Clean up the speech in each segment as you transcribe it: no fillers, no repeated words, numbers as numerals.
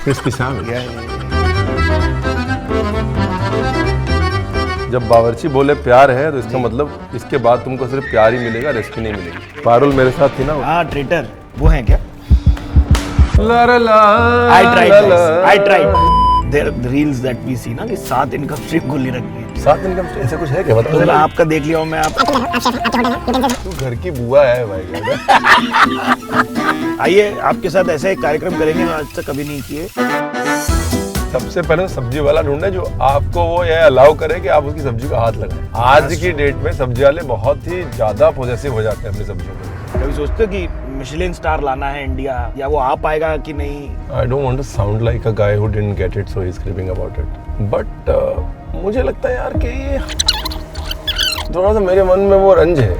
Crispy sandwich. जब बावर्ची बोले प्यार है तो इसका मतलब इसके बाद तुमको सिर्फ प्यार ही मिलेगा, रेसिपी नहीं मिलेगी। पारुल मेरे साथ थी ना। हाँ ट्रेटर वो है क्या? ला ला ला, I tried. There the reels that we see ना कि 7 इनकम स्ट्रीम गोली रखी है। 7 इनकम ऐसा कुछ है क्या? तो मतलब आपका देख लिया हूँ मैं। आप तू घर की बुआ है भाई। आइए आपके साथ ऐसा एक कार्यक्रम करेंगे जो आज तक कभी नहीं किए। सबसे पहले सब्जी वाला ढूंढे जो आपको वो ये अलाउ करे कि आप उसकी सब्जी का हाथ लगाएं। आज की डेट में सब्जी वाले बहुत ही ज्यादा पॉजेसिव हो जाते हैं अपनी सब्जियों को। कभी सोचते हो कि मिशेलिन स्टार लाना है इंडिया, या वो आ पाएगा कि नहीं? I don't want to sound like a guy who didn't get it, so he's cribbing about it. But मुझे लगता है यार कि थोड़ा सा मेरे मन में वो रंज है।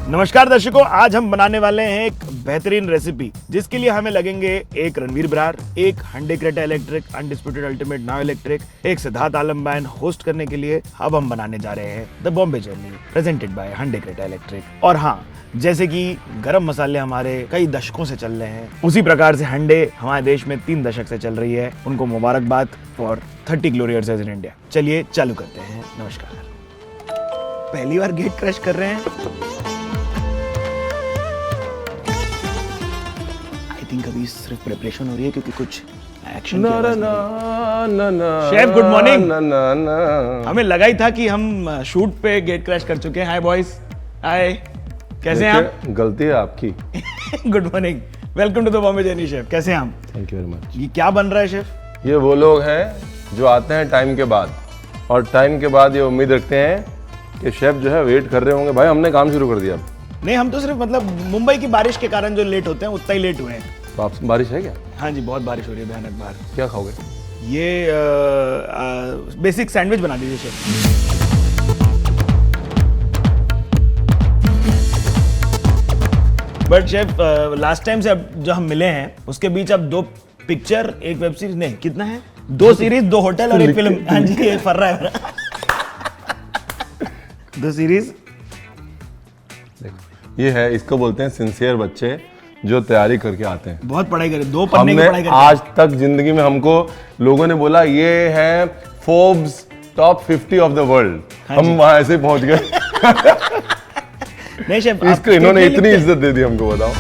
नमस्कार दर्शकों, आज हम बनाने वाले हैं एक बेहतरीन रेसिपी जिसके लिए हमें लगेंगे एक रणवीर बरार, एक Hyundai Creta electric undisputed ultimate now electric, एक सिद्धार्थ आलम बैन होस्ट करने के लिए अब हम बनाने जा रहे हैं the Bombay journey presented by Hande Creta electric. और हाँ, जैसे कि गरम मसाले हमारे कई दशकों से चल रहे हैं, उसी प्रकार से हंडे हमारे देश में 3 दशक से चल रही है। उनको मुबारकबाद for 30 glory years in India. चलिए चालू करते हैं। नमस्कार। पहली बार गेट क्रैश कर रहे हैं। अभी सिर्फ प्रिपरेशन हो रही है क्योंकि कुछ एक्शन की आवाज नहीं। Chef good morning. हमें लगा ही था कि हम शूट पे गेट क्रैश कर चुके हैं। हाय बॉयज, हाय, कैसे हैं आप? गलती है आपकी। Good morning, welcome to the Bombay journey chef. कैसे हैं आप? Thank you very much. ये क्या बन रहा है शेफ? ये वो लोग हैं जो आते हैं टाइम के बाद, और टाइम के बाद ये उम्मीद रखते हैं कि शेफ जो है वेट कर रहे होंगे। भाई हमने काम शुरू कर दिया। नहीं, हम तो सिर्फ मतलब मुंबई की बारिश के कारण जो लेट होते हैं उतना ही लेट हुए हैं। तो आप बारिश है क्या? हाँ जी, बहुत बारिश हो रही है भयानक बाहर। क्या खाओगे? ये बेसिक सैंडविच बना दीजिए chef. But chef last time से अब जो हम मिले हैं उसके बीच अब 2 पिक्चर, एक वेब सीरीज, नहीं कितना है, 2 सीरीज, 2 होटल और 1 फिल्म। हाँ जी, ये फर रहा है मेरा। 2 सीरीज। देखो ये है, इसको बोलते हैं सिंसियर बच्चे जो तैयारी करके आते हैं। बहुत पढ़ाई करे, 2 पन्ने की पढ़ाई करे। आज तक जिंदगी में हमको लोगों ने बोला ये है Forbes top 50 of the world. हम वहां ऐसे पहुंच गए। नहीं शेफ, इसको इन्होंने इतनी इज्जत दे दी हमको, बताओ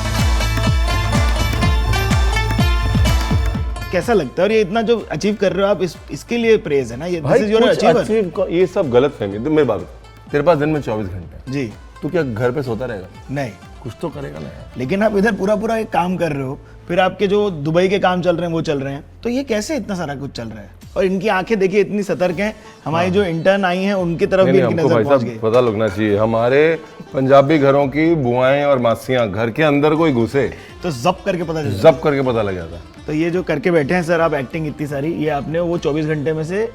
कैसा लगता है? और ये इतना जो अचीव कर रहे हो आप, इसके लिए प्रेज है ना। ये भाई, दिस इज योर अचीवर। ये सब गलत फहमी। मेरी बात, तेरे पास दिन में 24 घंटे जी। तू क्या घर पे सोता रहेगा? नहीं, कुछ तो करेगा ना यार। लेकिन आप इधर पूरा एक काम कर रहे हो, फिर आपके जो दुबई के काम चल रहे हैं वो चल रहे हैं, तो ये कैसे इतना सारा कुछ चल रहा है? और इनकी आंखें देखिए इतनी सतर्क हैं। हमारी जो इंटर्न आई हैं उनकी तरफ भी इनकी नजर पहुंच गई। पता लगना चाहिए, हमारे पंजाबी घरों की बुआएं और मासियां घर के अंदर कोई घुसे तो जब करके पता चल जब करके पता लग जाता। तो ये जो करके बैठे हैं सर आप, एक्टिंग इतनी सारी, ये आपने वो 24 घंटे में से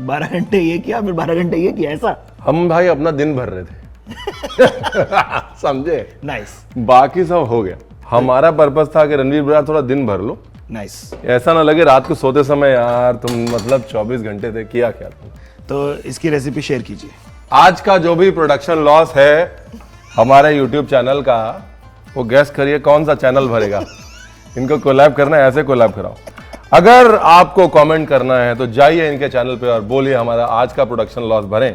12 घंटे ये किया, फिर 12 घंटे ये किया, ऐसा? हम भाई अपना दिन भर रहे थे। समझे? नाइस। बाकी सब हो गया। हमारा पर्पस था कि रणवीर बरार थोड़ा दिन भर लो। नाइस। ऐसा ना लगे रात को सोते समय यार तुम मतलब 24 घंटे थे, किया क्या तुम। तो इसकी रेसिपी शेयर कीजिए। आज का जो भी प्रोडक्शन लॉस है हमारे यूट्यूब चैनल का, वो गैस करिए कौन सा चैनल भरेगा। इनको कोलैब करना है, ऐसे कोलैब कराओ। अगर आपको कमेंट करना है तो जाइए इनके चैनल पे और बोलिए हमारा आज का प्रोडक्शन लॉस भरें,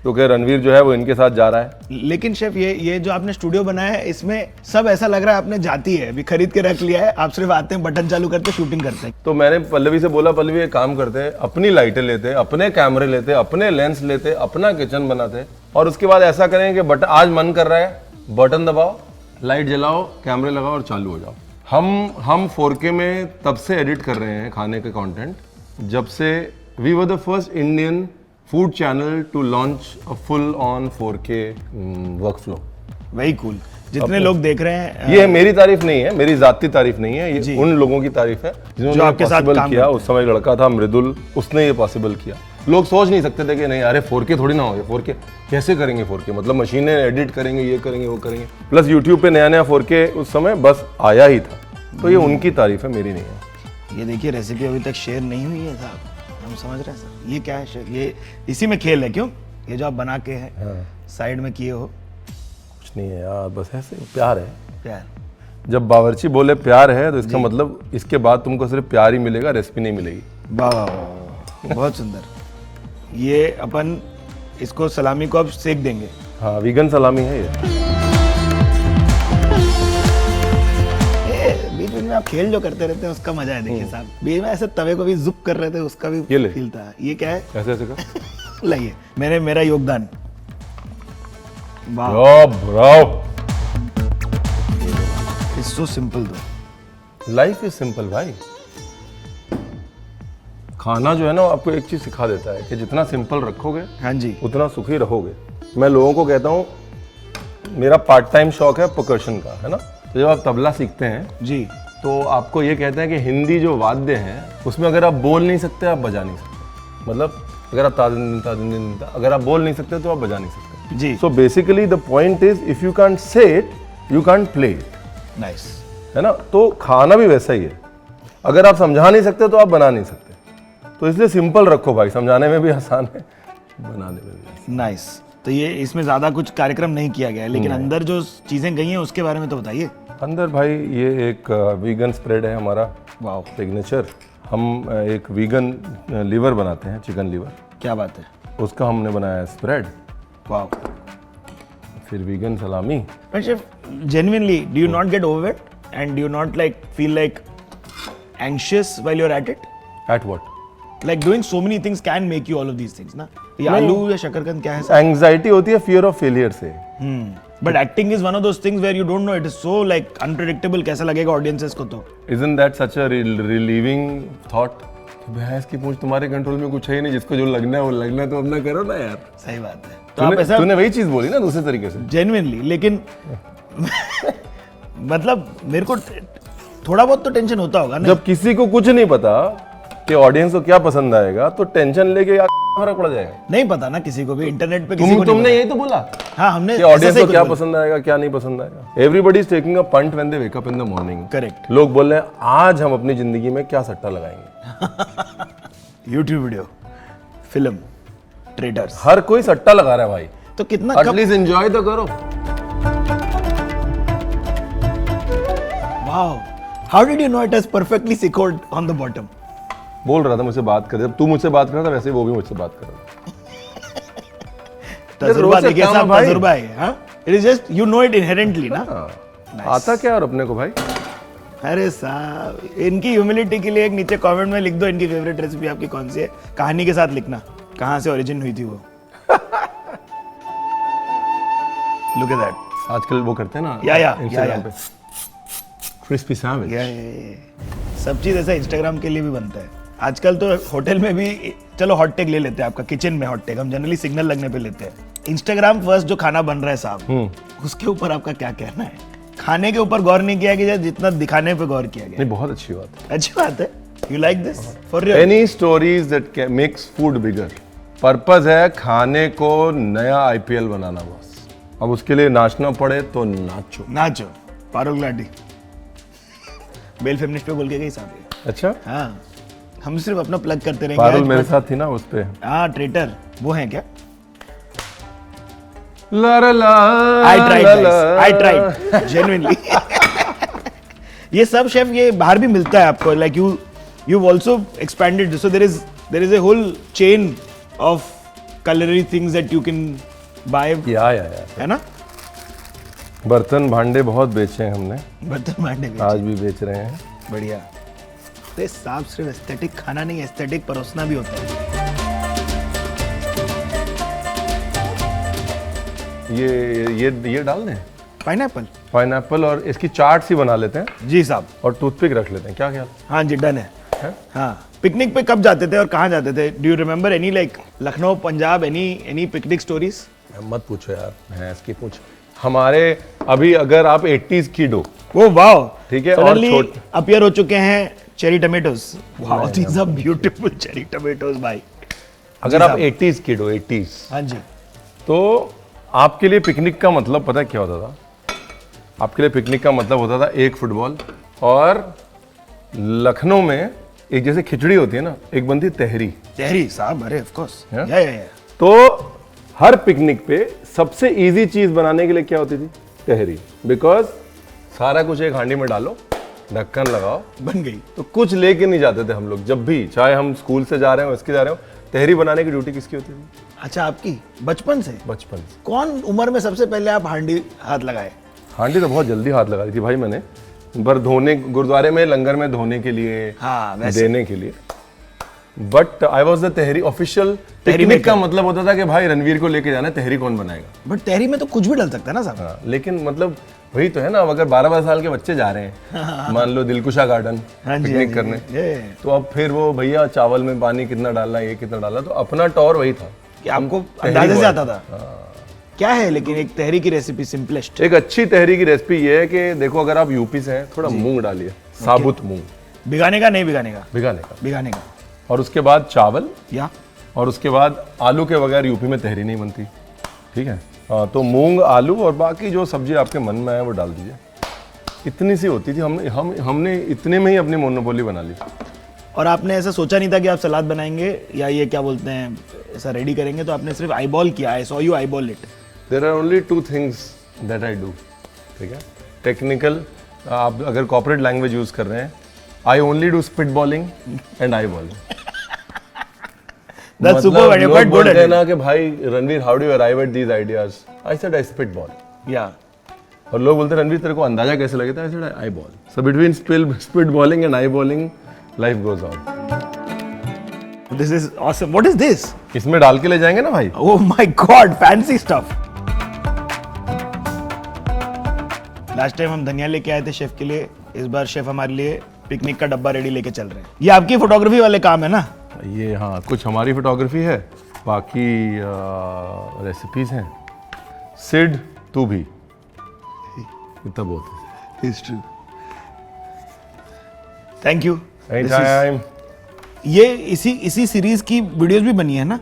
क्योंकि रणवीर जो है वो इनके साथ जा रहा है। लेकिन शेफ ये जो आपने स्टूडियो बनाया है, इसमें सब ऐसा लग रहा है आपने जाती है अभी खरीद के रख लिया है, आप सिर्फ आते हैं, बटन चालू करते, शूटिंग करते हैं। तो मैंने पल्लवी से बोला, पल्लवी एक काम करते, अपनी लाइटें लेते, अपने कैमरे लेते, अपने लेंस लेते, अपना किचन बनाते, और उसके बाद ऐसा करें कि बटन आज मन कर रहा है, बटन दबाओ, लाइट जलाओ, कैमरे लगाओ और चालू हो जाओ। हम 4K में तब से एडिट कर रहे हैं खाने के कंटेंट जब से we were the first Indian food channel to launch a full on 4K workflow. Very cool. जितने लोग देख रहे हैं, ये मेरी तारीफ नहीं है, मेरी जाती तारीफ नहीं है, ये उन लोगों की तारीफ है जिन्होंने आपके साथ काम किया। उस समय लड़का था मृदुल, उसने ये पॉसिबल किया। लोग सोच नहीं सकते थे कि नहीं अरे 4K थोड़ी ना होगा, 4K कैसे करेंगे, 4K मतलब मशीनें एडिट करेंगे, ये करेंगे, वो करेंगे। प्लस यूट्यूब पे नया 4K उस समय बस आया ही था, तो ये उनकी तारीफ है, मेरी नहीं है। ये देखिए रेसिपी अभी तक शेयर नहीं हुई है साहब, हम समझ रहे हैं सर। ये क्या है शेफ? ये इसी में खेल है क्यों? ये जो आप बना के है साइड में किए हो? कुछ नहीं है यार, बस ऐसे प्यार है। प्यार। जब बावर्ची बोले प्यार है तो इसका मतलब इसके बाद तुमको सिर्फ प्यार ही मिलेगा, रेसिपी नहीं मिलेगी। वाह वाह, वाह, बहुत सुंदर। ये अपन इसको सलामी को अब सेक देंगे। हाँ, वीगन सलामी है ये। बीच बीच में आप खेल जो करते रहते हैं उसका मजा है। देखिए साहब, बीच में ऐसे तवे को भी जुप कर रहे थे, उसका भी ये ले। फील था। ये क्या है? ऐसे ऐसे कर। लाइए, मैंने मेरा योगदान। वाह, ब्राव। इट्स सो सिंपल दो। लाइफ इज सिंपल भाई। खाना जो है ना आपको एक चीज सिखा देता है कि जितना सिंपल रखोगे हाँ जी, उतना सुखी रहोगे। मैं लोगों को कहता हूँ, मेरा पार्ट टाइम शौक है परकशन का, है ना। तो जब आप तबला सीखते हैं जी, तो आपको ये कहते हैं कि हिंदी जो वाद्य हैं उसमें अगर आप बोल नहीं सकते आप बजा नहीं सकते। मतलब अगर आप तादिन अगर आप बोल नहीं सकते तो आप बजा नहीं सकते। जी, so basically the point is if you can't say it you can't play it, nice. है ना। तो खाना भी वैसा ही है, अगर आप समझा नहीं सकते तो आप बना नहीं सकते। तो इसलिए सिंपल रखो भाई, समझाने में भी आसान है, बनाने में भी आसान। नाइस। तो ये इसमें ज्यादा कुछ कार्यक्रम नहीं किया गया है, लेकिन अंदर जो चीजें गई हैं उसके बारे में तो बताइए। अंदर भाई ये एक वीगन स्प्रेड है हमारा, वाह, सिग्नेचर। हम एक वीगन लीवर बनाते हैं, चिकन लीवर, क्या बात है। उसका हमने बनाया स्प्रेड। वाह। फिर वीगन सलामी। But chef, genuinely, do you not get overwhelmed? And do you not feel like anxious while you're at it? At what? Like doing so many things can make you all of these things, ना? ये आलू या शकरकंद क्या है sir? Anxiety होती है fear of failure से। But acting is one of those things where you don't know, it is so unpredictable, कैसा लगेगा audiences को तो? Isn't that such a relieving thought? भैंस की पूंछ तुम्हारे कंट्रोल में कुछ है ही नहीं, जिसको जो लगना है वो लगना है, तो अपना करो ना यार। सही बात है। तो आप ऐसा तूने वही चीज बोली ना दूसरे तरीके से। genuinely, लेकिन मतलब मेरे को थोड़ा बहुत तो टेंशन होता होगा ना? जब किसी को कुछ नहीं पता कि ऑडियंस को क्या पसंद आएगा तो टेंशन लेके यार फर्क पड़ जाएगा। नहीं पता ना किसी को भी, इंटरनेट पे किसी को तुमने नहीं यही तो बोला पता। हाँ, हमने कि ऑडियंस को क्या पसंद आएगा क्या नहीं पसंद आएगा। Everybody is taking a punt when they wake up in the morning. Correct. लोग बोल रहे हैं आज हम अपनी जिंदगी में क्या सट्टा लगाएंगे। यूट्यूब वीडियो, फिल्म, ट्रेडर्स, हर कोई सट्टा लगा रहा है भाई, तो कितना कब? एटलीस्ट एंजॉय तो करो। Wow, how did you know it has perfectly seared on the bottom? बोल रहा था मुझसे बात कर, जब तू मुझसे बात कर रहा था वैसे ही वो भी मुझसे बात कर रहा था। तजुर्बा रोज से देखिए काम है साहब, भाई। तजुर्बा है। हाँ, it is just you know it inherently ना। आता क्या और अपने को भाई। अरे साहब, इनकी ह्यूमिलिटी के लिए एक नीचे कमेंट में लिख दो इनकी फेवरेट रेसिपी आपकी कौन सी है, कहानी के साथ लिखना कहाँ से ओरिजिन हुई थी वो। Look at that. आजकल वो करते हैं ना या Instagram पे क्रिस्पी सैंडविच। सब चीज ऐसा इंस्टाग्राम के लिए भी बनता है आजकल। तो होटल में भी चलो हॉट टेक ले लेते हैं, आपका किचन में हॉट टेक हम जनरली सिग्नल लगने पे लेते हैं। इंस्टाग्राम फर्स्ट जो खाना बन रहा है साहब, उसके ऊपर आपका क्या कहना है? खाने के ऊपर गौर नहीं किया गया जितना दिखाने पे गौर किया गया। नहीं, बहुत अच्छी बात है। अच्छी बात है। You like this for real? Any stories that makes food bigger. Purpose है खाने को नया आईपीएल बनाना बस। अब उसके लिए नाचना पड़े तो नाचो। नाचो। पारुल गुलाटी बेल फेमिनिस्ट पे बोल के गई साहब। अच्छा, हाँ, हम सिर्फ अपना प्लग करते रहेंगे। पारुल आज मेरे बस- साथ थी ना उस पे। हाँ, ट्रेटर वो है क्या? ला ला ला I tried, La guys. La. I tried, genuinely. ये सब शेफ ये बाहर भी मिलता है आपको, like you've also expanded, so there is a whole chain of culinary things that you can buy, या है ना? बर्तन भांडे बहुत बेचे हैं हमने, बर्तन मारने में आज भी बेच रहे हैं। बढ़िया। तो साफ सिर्फ एस्थेटिक खाना नहीं, एस्थेटिक परोसना भी होता है। ये डाल दें पाइनएप्पल। पाइनएप्पल और इसकी चाट सी बना लेते हैं जी साहब। और टूथपिक रख लेते हैं, क्या ख्याल हाँ जी, डन है। है? हाँ, पिकनिक पे कब जाते थे और कहाँ जाते थे? Do you remember any Lucknow, Punjab, any picnic stories? मत पूछो यार, भैंस की पूछ। हमारे अभी अगर आप 80s किड हो, वो वाओ, ठीक है, और छोट अपीयर हो चुके हैं cherry tomatoes. Wow, these are beautiful cherry tomatoes भाई। अगर आप 80s किड हो, 80s, हाँ जी। तो आपके लिए पिकनिक का मतलब पता है क्या होता था? आपके लिए पिकनिक का मतलब होता था एक फुटबॉल, और लखनऊ में एक जैसे खिचड़ी होती है ना, एक बनती तहरी। तहरी साहब, अरे ऑफ कोर्स। Yeah? या तो हर पिकनिक पे सबसे इजी चीज बनाने के लिए क्या होती थी? तहरी। बिकॉज सारा कुछ एक हांडी में डालो, ढक्कन लगाओ, बन गई। तो कुछ लेके नहीं जाते थे हम लोग। जब भी, चाहे हम स्कूल से जा रहे हो, इसके जा रहे हो, तहरी बनाने की ड्यूटी किसकी होती थी? अच्छा, आपकी बचपन से? बचपन से। कौन उम्र में सबसे पहले आप हांडी हाथ लगाए? हांडी तो बहुत जल्दी हाथ लगा दी थी भाई मैंने, पर धोने, गुरुद्वारे में लंगर में धोने के लिए, हाँ, वैसे। देने के लिए। But I was the tehri official. Tehri picnic का मतलब होता था कि भाई रणवीर को लेके जाना है, तहरी कौन बनाएगा? बट तहरी में तो कुछ भी डल सकता है ना साहब? हाँ, लेकिन मतलब वही तो है ना, अब अगर 12 साल के बच्चे जा रहे हैं, मान लो दिलकुशा गार्डन पिकनिक करने, तो अब फिर वो भैया चावल में पानी कितना डालना, ये कितना डालना, तो अपना टौर वही था कि आपको अंदाजे से आता था। क्या है लेकिन एक तहरी की रेसिपी सिंपलेस्ट? एक अच्छी तहरी की रेसिपी ये है कि देखो, अगर आप यूपी से हैं, थोड़ा मूंग डालिए, साबुत मूंग, भिगाने का नहीं भिगाने का? भिगाने का। का। और उसके बाद चावल, या और उसके बाद आलू के बगैर यूपी में तहरी नहीं बनती, ठीक है? तो मूंग, आलू और बाकी जो सब्जी आपके मन में है वो डाल दीजिए। इतनी सी होती थी, हमने इतने में ही अपनी मोनोपोली बना ली। और आपने ऐसा सोचा नहीं था कि आप सलाद बनाएंगे या ये क्या बोलते हैं ऐसा रेडी करेंगे, तो आपने सिर्फ आईबॉल किया? I saw you eyeball it. There are only 2 things that I do, ठीक है? टेक्निकल, आप अगर कॉर्पोरेट लैंग्वेज यूज कर रहे हैं, I only do spit bowling and I bowling. That's super, but you're quite good at it. ना कि भाई Ranveer, how do you arrive at these ideas? I said I spit ball. या और लोग बोलते रणवीर तेरे को अंदाजा कैसे लगे था? I said eye ball. So between spit bowling and I bowling life goes on. This is awesome. What is this? इसमें डाल के ले जाएंगे ना भाई। ओह my God, fancy stuff. Last time हम धनिया लेके आए थे शेफ के लिए, इस बार शेफ हमारे लिए पिकनिक का डब्बा रेडी लेके चल रहे हैं। ये आपकी फोटोग्राफी वाले काम है ना? ये हाँ, कुछ हमारी फोटोग्राफी है, बाकी रेसिपीज हैं। सिड तू भी, इतना बहुत है। Thank you. Anytime. ये इसी सीरीज की वीडियोस भी बनी है ना?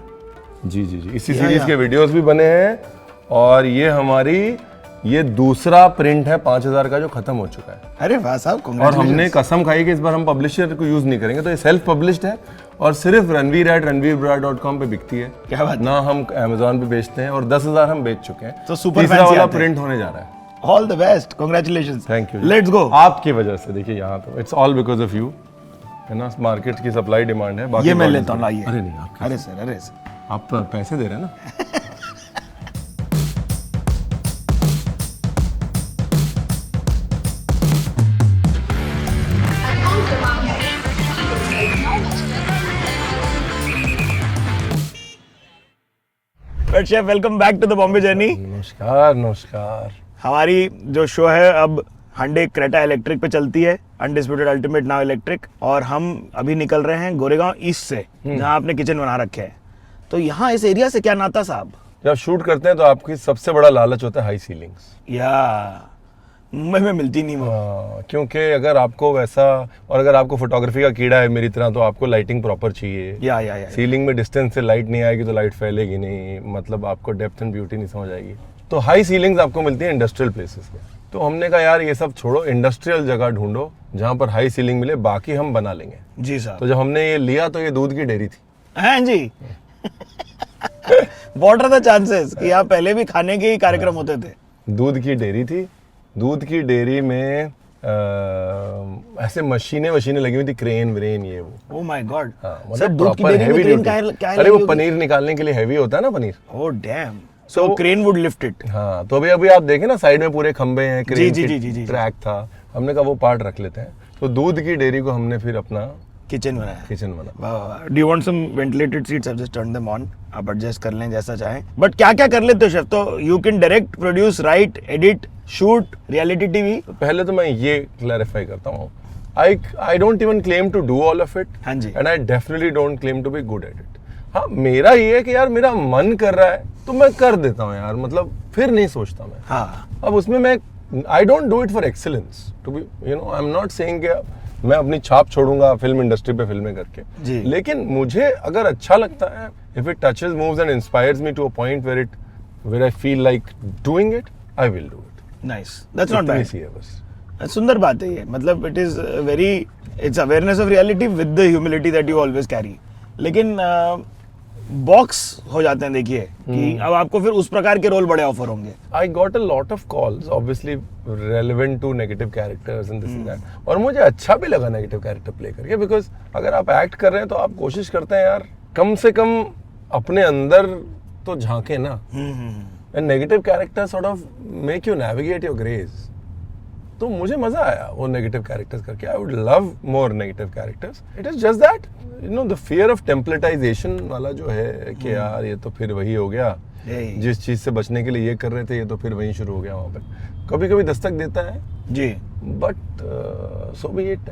जी जी जी, इसी सीरीज के वीडियोस भी बने हैं। और ये दूसरा प्रिंट है 5000 का जो खत्म हो चुका है। अरे वाह साहब, और कांग्रेचुलेशंस। हमने कसम खाई कि इस बार हम पब्लिशर को यूज नहीं करेंगे, तो ये सेल्फ पब्लिश्ड है और सिर्फ ranveer@ranveerbrar.com पे बिकती है। क्या बात है। ना हम Amazon पे बेचते हैं, और 10,000 हम बेच चुके हैं। तो super तीसरा fancy वाला आते हैं। प्रिंट होने जा रहा है। All the best, congratulations. Thank you. Let's go. आपकी वजह से देखिए, यहाँ तो it's all because of you, है ना? मार्केट की सप्लाई डिमांड है, बाकी ये मैं God लेता is हूँ, लाइए। अरे नहीं, आप अरे सर आप पैसे दे रहे हैं ना। But chef, welcome back to the Bombay journey. नमस्कार नमस्कार। हमारी जो शो है अब हांडे क्रेटा इलेक्ट्रिक पे चलती है, अनडिस्प्यूटेड अल्टीमेट नाउ इलेक्ट्रिक। और हम अभी निकल रहे हैं गोरेगांव ईस्ट से, जहां आपने किचन बना रखे है। तो यहाँ इस एरिया से क्या नाता साहब? जब शूट करते हैं तो आपकी सबसे बड़ा लालच होता है हाई सीलिंग्स। या मुंबई में मिलती नहीं वो। क्योंकि अगर आपको वैसा, और अगर आपको फोटोग्राफी का कीड़ा है मेरी तरह, तो आपको लाइटिंग प्रॉपर चाहिए। या सीलिंग में डिस्टेंस से लाइट नहीं आएगी तो लाइट फैलेगी नहीं, मतलब आपको डेप्थ एंड ब्यूटी नहीं समझ आएगी। तो हाई सीलिंग्स आपको मिलती है इंडस्ट्रियल प्लेसेस में। तो हमने कहा यार ये सब छोड़ो, इंडस्ट्रियल जगह ढूंढो जहाँ पर हाई सीलिंग मिले, बाकी हम बना लेंगे। जी साहब। तो जब हमने ये लिया तो ये दूध की डेयरी थी। हाँ जी। व्हाट आर द चांसेस कि यहाँ पहले भी खाने के ही कार्यक्रम होते थे? दूध की डेयरी थी। दूध की डेयरी में ऐसे मशीनें लगी हुई थी, क्रेन व्रेन ये वो। ओह माय गॉड। मतलब सर, दूध की proper डेयरी में heavy क्रेन duty। क्या है? अरे वो पनीर निकालने के लिए हैवी होता है ना paneer. Oh damn. So crane would lift it. हाँ, तो अभी आप देखे ना साइड में पूरे खंबे हैं, क्रेन जी। ट्रैक था। हमने कहा वो पार्ट रख लेते हैं, तो दूध की डेयरी को हमने फिर अपना किचन बनाया। किचन बना। वाह। Do you want some ventilated seats? I just turn them on. आप एडजस्ट कर लें जैसा चाहें। बट क्या क्या कर लेते हो शेफ? तो you can direct, produce, write, edit, shoot, reality TV. पहले तो मैं ये क्लैरिफाई करता हूँ, I don't even claim to do all of it. हाँ जी। And I definitely don't claim to be good at it. हाँ, मेरा ये है कि यार मेरा मन कर रहा है तो मैं कर देता हूँ यार, मतलब फिर नहीं सोचता मैं। हाँ। अब उसमें मैं I don't do it for excellence to be, you know, I am not saying मैं अपनी छाप छोड़ूंगा फिल्म इंडस्ट्री पे फिल्में करके जी। लेकिन मुझे अगर अच्छा लगता है, if it touches, moves and inspires me to a point where I feel like doing it, I will do it. Nice, that's not bad. इतनी सी है बस। सुंदर बात है ये, मतलब it is very, it's awareness of reality with the humility that you always carry. लेकिन बॉक्स हो जाते हैं, देखिए कि अब आपको फिर उस प्रकार के रोल बड़े ऑफर होंगे। I got a lot of calls, obviously relevant to negative characters and this and that. और मुझे अच्छा भी लगा नेगेटिव कैरेक्टर प्ले करके, बिकॉज अगर आप एक्ट कर रहे हैं तो आप कोशिश करते हैं यार कम से कम अपने अंदर तो झांके ना। And negative character sort of make you navigate your greys. तो मुझे मजा आया वो नेगेटिव कैरेक्टर्स करके। I would love more negative characters. It is just that you know the fear of templatization वाला जो है कि यार ये तो फिर वही हो गया, जिस चीज से बचने के लिए ये कर रहे थे ये तो फिर वहीं शुरू हो गया वहां पे। कभी कभी दस्तक देता है जी, बट सो बी इट।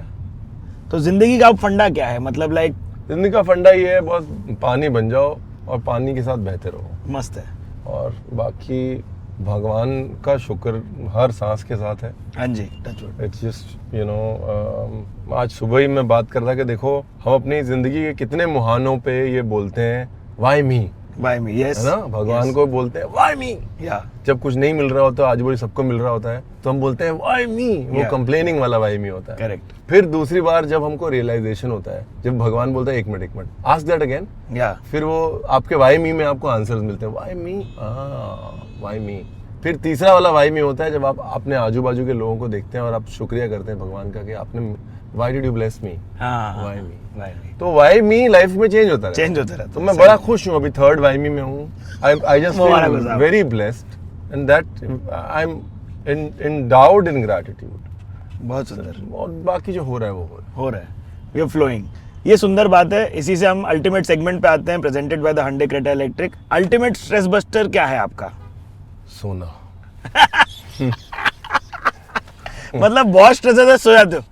तो जिंदगी का अब फंडा क्या है, मतलब लाइक? जिंदगी का फंडा ये है, बस पानी बन जाओ और पानी के साथ बहते रहो। मस्त है। और बाकी भगवान का शुक्र हर सांस के साथ है। हाँ जी, touch wood. It's just you know, आज सुबह ही मैं बात कर रहा कि देखो हम अपनी जिंदगी के कितने मुहानों पे ये बोलते हैं why me, by me, yes, है ना। भगवान को बोलते हैं वाई मी। या जब कुछ नहीं मिल रहा होता, आज बोली सबको मिल रहा होता है, तो हम बोलते हैं वाई मी। वो Yeah. कंप्लेनिंग वाला वाई मी होता है। करेक्ट। फिर दूसरी बार जब हमको रियलाइजेशन होता है, जब भगवान बोलता है एक मिनट आस्क दैट अगेन, या फिर वो आपके वाई मी में आपको आंसर्स मिलते हैं। Why me, why me. फिर तीसरा वाला वाई मी होता है जब आप अपने आजू बाजू के लोगों को देखते हैं और आप शुक्रिया करते हैं भगवान का कि आपने why did you bless me. हाँ, वाई मी। बाय मी, तो वाई मी लाइफ में चेंज होता है, चेंज होता रहता तो है। मैं बड़ा खुश हूँ, अभी थर्ड वाई मी में हूँ। आई जस्ट मुबारक हो फील साहब। Very blessed and that I am endowed in gratitude। बहुत सुंदर और बाकी जो हो रहा है वो हो रहा है। हो रहा है, वी आर फ्लोइंग। ये सुंदर बात है। इसी से हम अल्टीमेट सेगमेंट पे आते हैं, presented by the hyundai Creta electric. Ultimate stress buster क्या है आपका? सोना। मतलब बहुत स्ट्रेस है, सो जाते हो?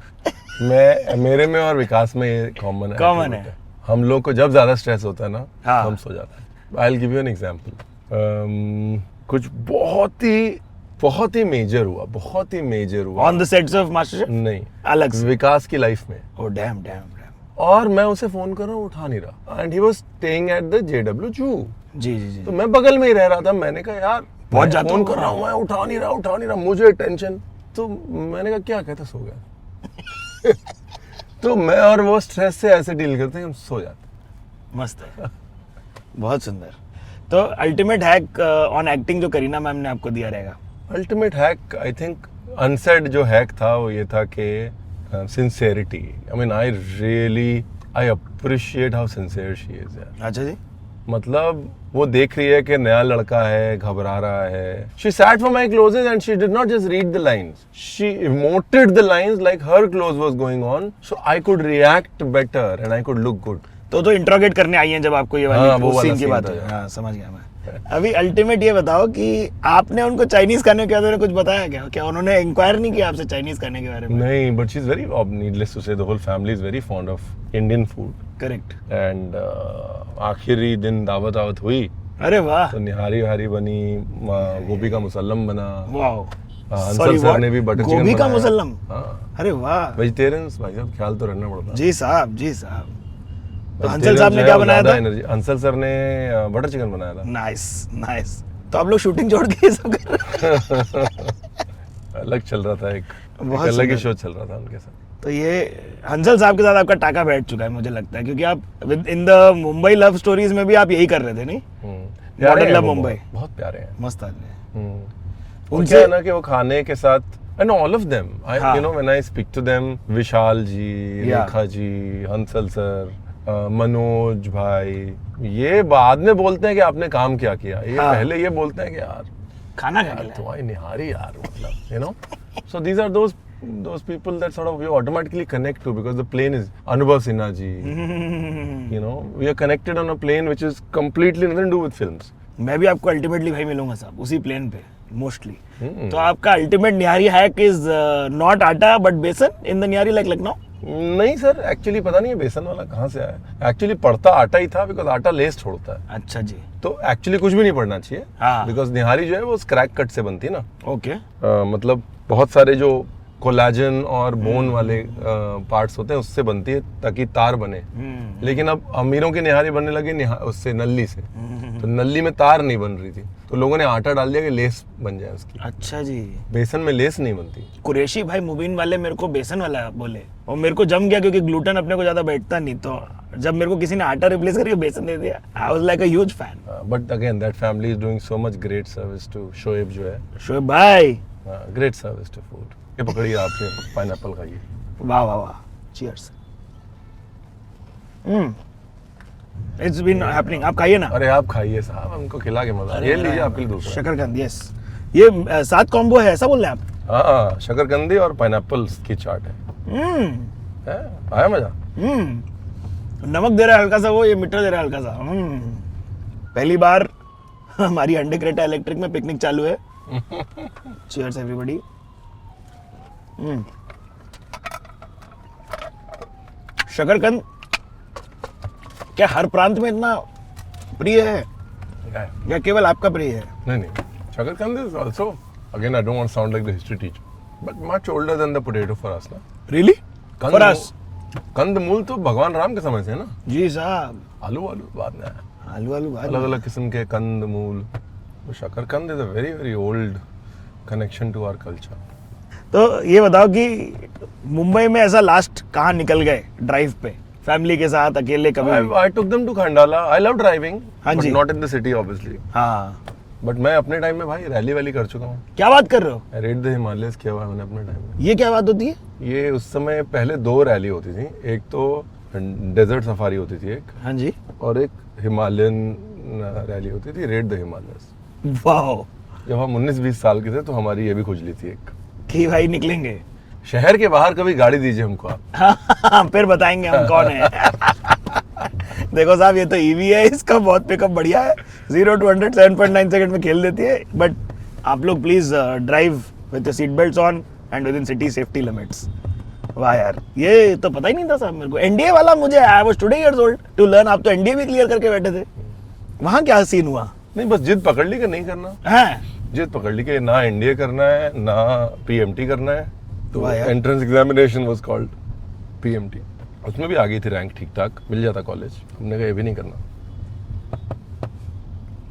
मेरे में और विकास में ये कॉमन है। Common है। हम लोग को जब ज्यादा स्ट्रेस होता है ना, हाँ। हम सो जाते हैं। I will give you an example. कुछ बहुत ही मेजर हुआ on the sets of master? नहीं, अलग से? विकास की लाइफ में। Oh damn dam. और मैं उसे फोन कर रहा हूँ, उठा नहीं रहा। And he was staying at the JW जू। जी जी जी। तो मैं बगल में ही रह रहा था। मैंने कहा यार बहुत मैं जाता फोन हूँ। कर रहा हूँ, मैं उठा नहीं रहा, मुझे टेंशन। तो मैंने कहा क्या कहता, सो गया। तो मैं और वो स्ट्रेस से ऐसे डील करते हैं, हम सो जाते मस्त है, बहुत सुंदर। तो अल्टीमेट हैक ऑन एक्टिंग जो करीना मैम ने आपको दिया रहेगा? हैं। Ultimate hack I think unsaid जो हैक था वो ये था कि sincerity. I mean I appreciate how sincere she is यार। अच्छा जी। मतलब वो देख रही है कि नया लड़का है, घबरा रहा है। She sat for my closes and she did not just read the lines. She emoted the lines like her close was going on, so I could react better and I could look good. तो interrogate करने आई हैं जब आपको ये हाँ, वाली वो वाला सीन की scene बात था है। यार। हाँ, समझ गया मैं। अभी अल्टीमेट ये बताओ कि आपने उनको चाइनीज खाने के बारे में कुछ बताया क्या? क्या उन्होंने इंक्वायर नहीं किया आपसे चाइनीज खाने के बारे में? नहीं, but she's very, needless to say, the whole family is very fond of Indian food. Correct. And आखिरी दिन दावत हुई अरे वाह, तो निहारी वहारी बनी, गोभी का मुसल्लम बना। वाह। अंसल सर ने भी बटर चिकन गोभी का बनाया। मुसल्लम? हाँ, अरे वाह। वेजिटेरियंस भाई साहब, ख्याल तो रखना पड़ता है। जी साहब, जी साहब। तो Vegetarians हंसल साहब ने जो क्या है, बनाया ज्यादा था? energy- हंसल सर ने बटर चिकन बनाया था। Nice nice. तो आप लोग शूटिंग छोड़ के ये सब कर रहे हैं? अलग चल रहा था, एक बहुत अलग ही सुंदर। शो चल रहा था उनके साथ। तो ये हंसल साहब के साथ आपका टाका बैठ चुका है मुझे लगता है, क्योंकि आप in the Mumbai love stories में भी आप यही कर रहे थे, नहीं? प्यारे Modern हैं Love वो, मुंबई। बहुत प्यारे हैं। मस्त आदमी है। उनसे उनसे है ना कि वो खाने के साथ एंड ऑल ऑफ देम, हाँ। You know when I speak to them, Vishal ji, Yeah. Rekha ji, Hansal sir, Manoj भाई, ये बाद में बोलते हैं कि आपने काम क्या किया। ये हाँ। पहले ये बोलते हैं कि यार खाना खा के तुम्हारी निहारी यार, मतलब you know. So these are those people that sort of you automatically connect to because the plane is Anubhav Sinha ji. You know, we are connected on a plane which is completely nothing to do with films. मैं भी आपको ultimately भाई मिलूंगा साहब उसी plane पे mostly. तो आपका ultimate nihari hack is not आटा बट बेसन in the nihari like Lucknow? नहीं सर, एक्चुअली पता नहीं है बेसन वाला कहाँ से आया। एक्चुअली पड़ता आटा ही था बिकॉज आटा लेस छोड़ता है। अच्छा जी। तो एक्चुअली कुछ भी नहीं पड़ना चाहिए हाँ। बिकॉज निहारी जो है वो स्क्रैक कट से बनती है ना। ओके। मतलब बहुत सारे जो कोलाजन और बोन वाले पार्ट्स होते हैं उससे बनती है ताकि तार बने। लेकिन अब अमीरों की निहारी बनने लगे उससे नल्ली से, तो नल्ली में तार नहीं बन रही थी, तो लोगों ने आटा डाल दिया कि लेस बन जाए उसकी। अच्छा जी। बेसन में लेस नहीं बनती। कुरैशी भाई मुबीन वाले मेरे को बेसन वाला बोले और मेरे को जम गया क्योंकि ग्लूटेन अपने को ज्यादा बैठता नहीं, तो जब मेरे को किसी ने आटा रिप्लेस करके बेसन दे दिया, I was like a huge fan. But again that family is doing so much great service to Shoaib जो है, शोएब भाई, ग्रेट सर्विस टू फूड। ये पकड़िए आपने पाइनएप्पल खाइए। वाह वाह वाह, चीयर्स। It's been happening. आप खाइए ना। अरे आप खाइए साहब, हमको खिला के मजा। ये लीजिए आपके लिए दूसरा। शकरकंद, यस। ये 7 कॉम्बो है, ऐसा बोल रहे हैं आप? हाँ, शकरकंदी और पाइनएप्पल की चाट है। है? आया मजा? नमक दे रहा है हल्का सा वो, ये मीठा दे रहा है हल्का सा। पहली बार हमारी अंडे क्रेटा इलेक्ट्रिक में पिकनिक चालू है। Cheers everybody. शकरकंद क्या हर प्रांत में इतना प्रिय है या केवल आपका प्रिय है? नहीं नहीं, शकरकंद is also, again I don't want to sound like the history teacher, but much older than the potato for us ना। रियली? For us? कंदमूल तो भगवान राम के समय से है ना। जी साहब। आलू बाद में आया। आलू बाद अलग अलग किस्म के कंदमूल। तो shakarkand is a very very old connection to our culture. तो ये बताओ कि मुंबई में ऐसा लास्ट कहाँ निकल गए ड्राइव पे, फैमिली के साथ, अकेले कभी? I took them to Khandala. I love driving, हाँ but जी। not in the city obviously। हाँ। बट मैं अपने टाइम में भाई रैली वैली कर चुका हूँ। क्या बात कर रहे हो? रेड द हिमालयस किया हुआ है मैंने अपने टाइम में। ये क्या बात होती है? ये उस समय पहले 2 रैली होती थी, एक तो डेजर्ट सफारी होती थी एक, हाँ जी। और एक हिमालयन रैली होती थी, रेड द हिमालयस। वाह। जब हम 19-20 साल के थे तो हमारी ये भी खुजली थी एक, कि भाई निकलेंगे। शहर के बाहर कभी गाड़ी दीजिए हमको आप। फिर बताएंगे हम कौन है। देखो साहब, ये तो ईवी है, इसका बहुत पिकअप बढ़िया है। 0 to 100 7.9 सेकंड में खेल देती है। बट आप लोग please drive with seat belts on and with in city safety limits. वाह यार, ये तो पता ही नहीं था साहब मेरे को। एनडीए वाला मुझे, I was today years old to learn. आप तो एनडीए भी क्लियर करके बैठे थे, वहां क्या सीन हुआ? नहीं, बस जिद पकड़ ली कि नहीं करना है। जिद पकड़ ली कि ना एनडीए करना है ना पीएमटी करना है। तो वाह यार। Entrance examination was called PMT. उसमें भी आ गई थी रैंक, ठीक ठाक मिल जाता कॉलेज। हमने कहा ये भी नहीं करना।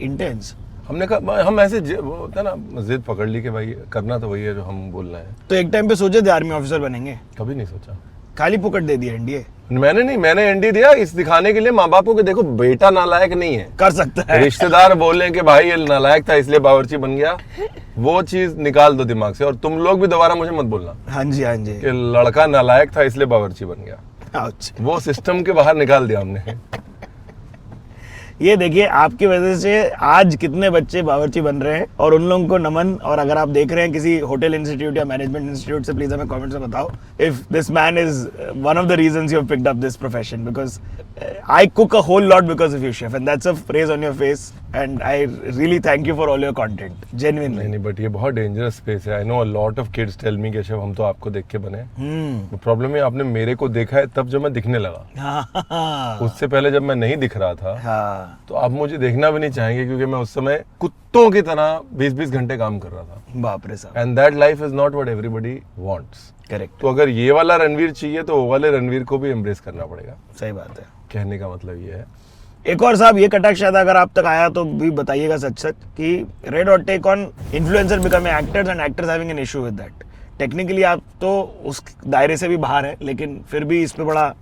इंटेंस। हमने कहा हम ऐसे वो होता है ना, जिद पकड़ ली कि भाई करना तो वही है जो हम बोल रहे हैं। तो एक टाइम पे सोचे थे आर्मी ऑफिसर बनेंगे? कभी नहीं सोचा। खाली पुकट दे दिया एनडीए? मैंने नहीं, मैंने एनडी दिया इस दिखाने के लिए माँ बाप को कि देखो बेटा नालायक नहीं है, कर सकता है। रिश्तेदार बोले कि भाई ये नालायक था इसलिए बावर्ची बन गया, वो चीज निकाल दो दिमाग से। और तुम लोग भी दोबारा मुझे मत बोलना हाँ जी, हाँ जी। कि लड़का नालायक था इसलिए बावर्ची बन गया। Ouch। वो सिस्टम के बाहर निकाल दिया हमने। ये देखिए, आपकी वजह से आज कितने बच्चे बावर्ची बन रहे हैं, और उन लोगों को नमन। और अगर आप देख रहे हैं किसी होटल इंस्टीट्यूट या मैनेजमेंट इंस्टीट्यूट से, प्लीज हमें कमेंट्स में बताओ if this man is one of the reasons you have picked up this profession, because I cook a whole lot because of you chef, and that's a phrase on your face, and I really thank you for all your content, genuinely. नहीं, but ये बहुत dangerous space है। I know a lot of kids tell me कि chef हम तो आपको देख के बने। प्रॉब्लम है आपने मेरे को देखा है तब जब मैं दिखने लगा। उससे पहले जब मैं नहीं दिख रहा था तो आप मुझे देखना भी नहीं चाहेंगे, क्योंकि मैं उस समय कुत्तों की तरह 20-20 घंटे काम कर रहा था। बाप रे साहब। And that life is not what everybody wants. Correct. तो अगर ये वाला रणवीर चाहिए तो वो वाले रणवीर को भी एम्ब्रेस करना पड़ेगा। सही बात है। कहने का मतलब ये है। एक और साहब, ये कटाक्ष शायद अगर आप तक आया तो भी बताइएगा सच सच कि red hot take on influencer becoming actors and actors having an issue with that. Technically आप तो उस दायरे से भी बाहर है, लेकिन फिर भी इस पे बड़ा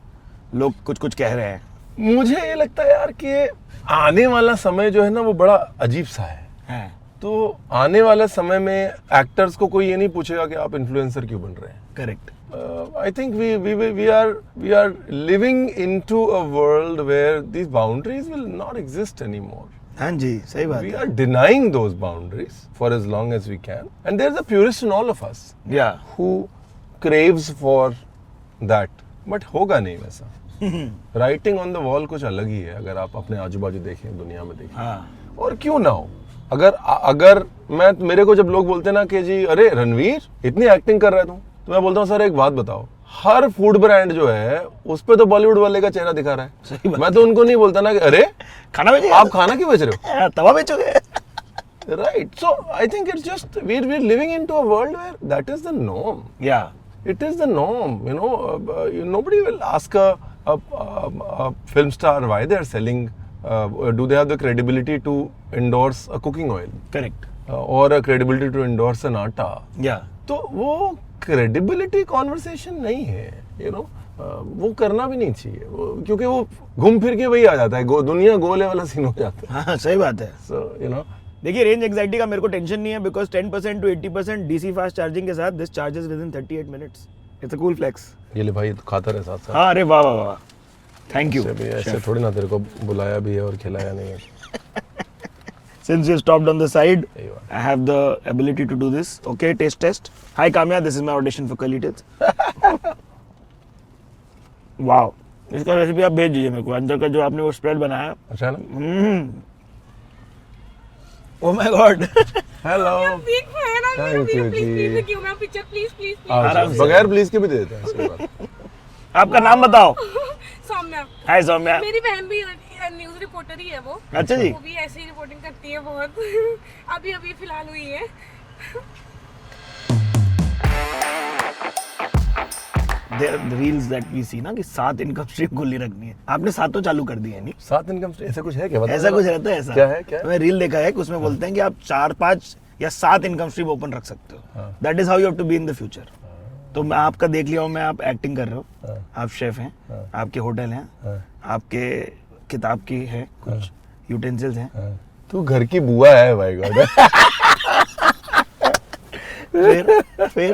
लोग कुछ कुछ कह रहे हैं। मुझे ये लगता है यार कि आने वाला समय जो है ना वो बड़ा अजीब सा है। तो आने वाले समय में एक्टर्स को कोई ये नहीं पूछेगा कि आप इन्फ्लुएंसर क्यों बन रहे हैं। Correct. I think we are living into a world where these boundaries will not exist anymore. हाँ जी, सही बात We है। are denying those boundaries for as long as we can, and there's a purist in all of us Yeah. who craves for that, but होगा नहीं वैसा। Writing on the wall कुछ अलग ही है अगर आप अपने आजू बाजू देखें, दुनिया में देखें। हाँ। और क्यों ना हो, अगर मेरे को जब लोग बोलते हैं ना कि जी अरे रणवीर इतनी एक्टिंग कर रहा है तो मैं बोलता हूँ सर एक बात बताओ, हर फूड ब्रांड जो है उस पे तो बॉलीवुड वाले का चेहरा दिखा रहा है। सही बात। मैं तो उनको नहीं बोलता ना कि अरे खाना बेचेगा, आप खाना क्यों बेच रहे हो, तवा बेचोगे। Right. So I think it's just we're living into a world where that is the norm. या It is the norm, you know. Nobody will ask a film star why they are selling. Do they have the credibility to endorse a cooking oil? Correct. Or a credibility to endorse an आटा? या तो वो credibility conversation नहीं है, you know. वो करना भी नहीं चाहिए क्योंकि वो घूम फिर के वही आ जाता है, दुनिया गोले वाला सीन हो जाता है। हाँ सही बात है। सो यू नो, देखिए रेंज एंग्जाइटी का मेरे को टेंशन नहीं है, because 10% to 80% DC fast charging के साथ this charges within 38 minutes. It's a cool flex. ये ले भाई, खाता रहे साथ साथ। हाँ अरे वाह वाह वाह, थैंक यू। ऐसे थोड़ी ना तेरे को बुलाया भी है और खिलाया नहीं है। Since you stopped on the side, यही बात। I have the ability to do this. Okay, taste test. Hi Kamya, this is my audition for Kali Tits. Wow, इसका रेसिपी आप भेज दीजिए मेरे को। अंदर का जो आपने वो स्प्रेड बनाया, अच्छा है ना? Oh my God. Hello, big fan है मेरा। Thank you प्लीज जी। प्लीज क्यों मैं पिक्चर प्लीज प्लीज आराम से। बगैर प्लीज के भी दे देते हैं, सही बात। आपका नाम बताओ। सौम्या, हाय सौम्या। मेरी बहन भी न्यूज़ रिपोर्टर ही है वो। अच्छा जी। वो भी ऐसे ही रिपोर्टिंग करती है बहुत। अभी अभी फिलहाल हुई है। There are the reels that we see ना कि 7 इनकम स्ट्रीम खुली रखनी है। आपने 7 तो चालू कर दी है नहीं? 7 इनकम ऐसा कुछ है क्या? बता ऐसा जरा। कुछ रहता है ऐसा? क्या है, क्या है? मैं रील देखा है कि उसमें बोलते हैं कि आप 4, 5 या 7 इनकम स्ट्रीम ओपन रख सकते हो। That is how you have to be in the future. तो मैं आपका देख लिया हूँ, मैं आप एक्टिंग कर रहे हो, आप शेफ हैं, आपके होटल हैं, आपके किताब की है, कुछ यूटेंसिल्स हैं। तू घर की बुआ है भाई गॉड। फिर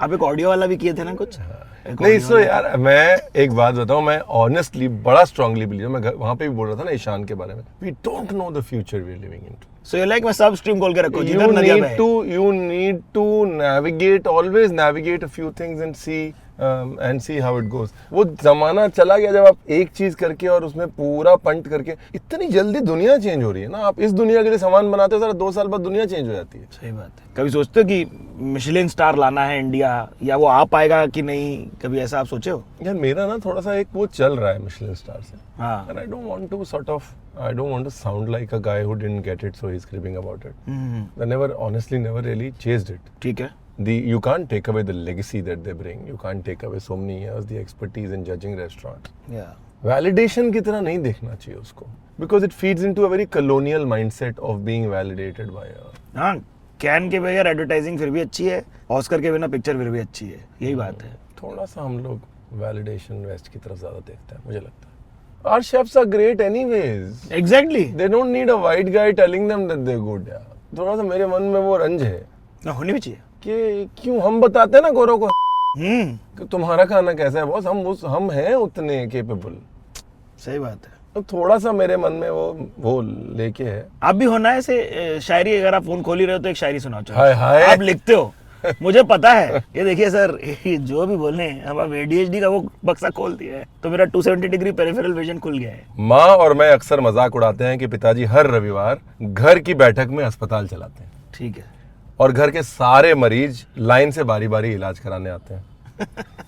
आप एक ऑडियो वाला भी किए थे ना कुछ? एक नहीं audio सो वाला। यार, मैं एक बात बताऊं, मैं ऑनेस्टली बड़ा स्ट्रांगली बिलीव, मैं वहां पे भी बोल रहा था ना ईशान के बारे में, we don't know the future we are living in. So you like मैं सब स्ट्रीम खोल के रखो जिधर नदियाँ बहे। you need to navigate, always navigate a few things and see how it goes। वो जमाना चला गया जब आप एक चीज करके और उसमें पूरा पंट करके, इतनी जल्दी दुनिया चेंज हो रही है ना। आप इस दुनिया के लिए सामान बनाते हो, सारा 2 साल बाद दुनिया चेंज हो जाती है। सही बात है। कभी सोचते हो कि मिशेलिन स्टार लाना है इंडिया, या वो आ पाएगा कि नहीं, कभी ऐसा आप सोचे हो? यार मेरा ना थोड़ा सा एक वो चल रहा है मिशेलिन स्टार से। हाँ। And I don't want to sound like a guy who didn't get it, so he's cribbing about it. I never really chased it. ठीक है। You can't take away the legacy that they bring. You can't take away so many years, the expertise in judging restaurants. Validation की तरह नहीं देखना चाहिए उसको, because it feeds into a very colonial mindset of being validated by a... हाँ, can के बगैर advertising फिर भी अच्छी है, ऑस्कर के बिना पिक्चर फिर भी अच्छी है, यही बात है। थोड़ा सा हम लोग वैलिडेशन वेस्ट की तरफ ज्यादा देखते हैं, मुझे लगता है। Our chefs are great anyways. Exactly. They don't need a white guy telling them that they're good. यार थोड़ा सा मेरे मन में वो रंज है होनी भी चाहिए कि क्यों हम बताते हैं ना गोरों को कि तुम्हारा खाना कैसा है बॉस, हम हैं उतने केपेबल। सही बात है। तो थोड़ा सा मेरे मन में वो लेके है। आप भी होना है ऐसे शायरी, अगर आप फोन खोल ही रहे हो तो एक शायरी सुनाओ। चलो। हाय हाय। आप लिखते हो, मुझे पता है। ये देखिए सर, ये जो भी बोले हम अब ADHD का वो बक्सा खोल दिया है, तो मेरा 270 डिग्री पेरिफेरल विजन खुल गया है। माँ और मैं अक्सर मजाक उड़ाते हैं कि पिताजी हर रविवार घर की बैठक में अस्पताल चलाते हैं। ठीक है। और घर के सारे मरीज लाइन से बारी बारी इलाज कराने आते हैं।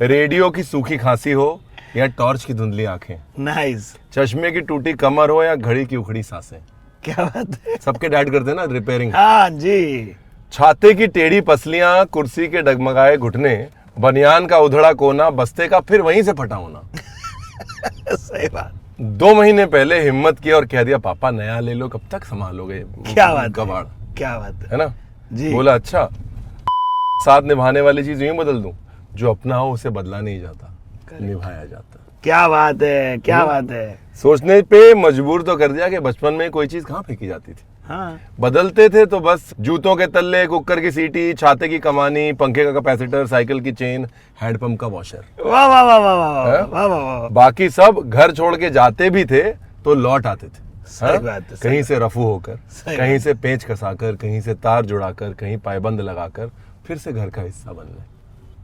रेडियो की सूखी खांसी हो या टॉर्च की धुंधली आंखें, नाइस। चश्मे की टूटी कमर हो या घड़ी की उखड़ी सांसें, क्या बात है। सबके डैड करते हैं ना रिपेयरिंग। हाँ जी। छाते की टेढ़ी पसलियां, कुर्सी के डगमगाए घुटने, बनियान का उधड़ा कोना, बस्ते का फिर वहीं से फटा होना। सही बात। 2 महीने पहले हिम्मत किया और कह दिया पापा नया ले लो, कब तक संभालोगे क्या बात है। कबाड़, क्या बात है ना जी। बोला अच्छा, साथ निभाने वाली चीज यूं बदल दूं, जो अपना हो उसे बदला नहीं जाता, निभाया जाता। क्या बात है, क्या बात है। सोचने पे मजबूर तो कर दिया कि बचपन में कोई चीज कहाँ फेंकी जाती थी। हाँ। बदलते थे तो बस जूतों के तल्ले, कुकर की सीटी, छाते की कमानी, पंखे का कैपेसिटर, साइकिल की चेन, हैंडपंप का वॉशर। वाह वाह वाह वाह वाह वाह वाह वाह। बाकी सब घर छोड़ के जाते भी थे तो लौट आते थे। सही बात है। कहीं से रफू होकर, सही कहीं से पेंच कसाकर, कहीं से तार जुड़ाकर, कहीं पायबंद लगाकर फिर से घर का हिस्सा बनने।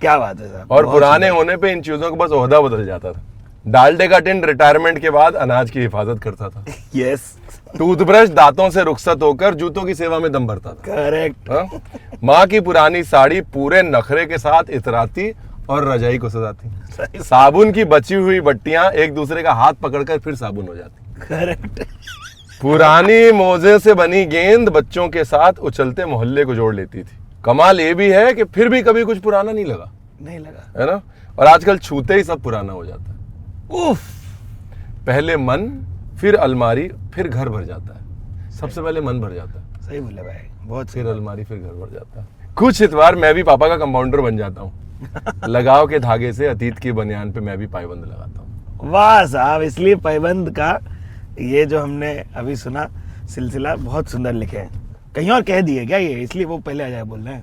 क्या बात है साहब। और पुराने होने पे इन चीजों का बस ओहदा बदल जाता था। डालडे का टिन रिटायरमेंट के बाद अनाज की हिफाजत करता था। यस। टूथब्रश दांतों से रुखसत होकर जूतों की सेवा में दम भरता था। करेक्ट। हाँ? माँ की पुरानी साड़ी पूरे नखरे के साथ इतराती और रजाई को सजाती। साबुन की बची हुई बट्टियां एक दूसरे का हाथ पकड़कर फिर साबुन हो जाती। करेक्ट। पुरानी मोजे से बनी गेंद बच्चों के साथ उछलते मोहल्ले को जोड़ लेती थी। कमाल ये भी है कि फिर भी कभी कुछ पुराना नहीं लगा, नहीं लगा, है ना। और आजकल छूते ही सब पुराना हो जाता है। उफ। पहले मन, फिर अलमारी, फिर घर भर जाता है। सबसे पहले मन भर जाता है, सही बोले भाई, बहुत फिर अलमारी, फिर घर भर जाता है। कुछ इतवार मैं भी पापा का कंपाउंडर बन जाता हूँ। लगाव के धागे से अतीत की बनियान पे मैं भी पायबंद लगाता हूँ। वाह साहब, इसलिए पायबंद का ये जो हमने अभी सुना सिलसिला बहुत सुंदर लिखे हैं। कहीं और कह दिए क्या ये, इसलिए वो पहले आ जाए बोल रहे हैं।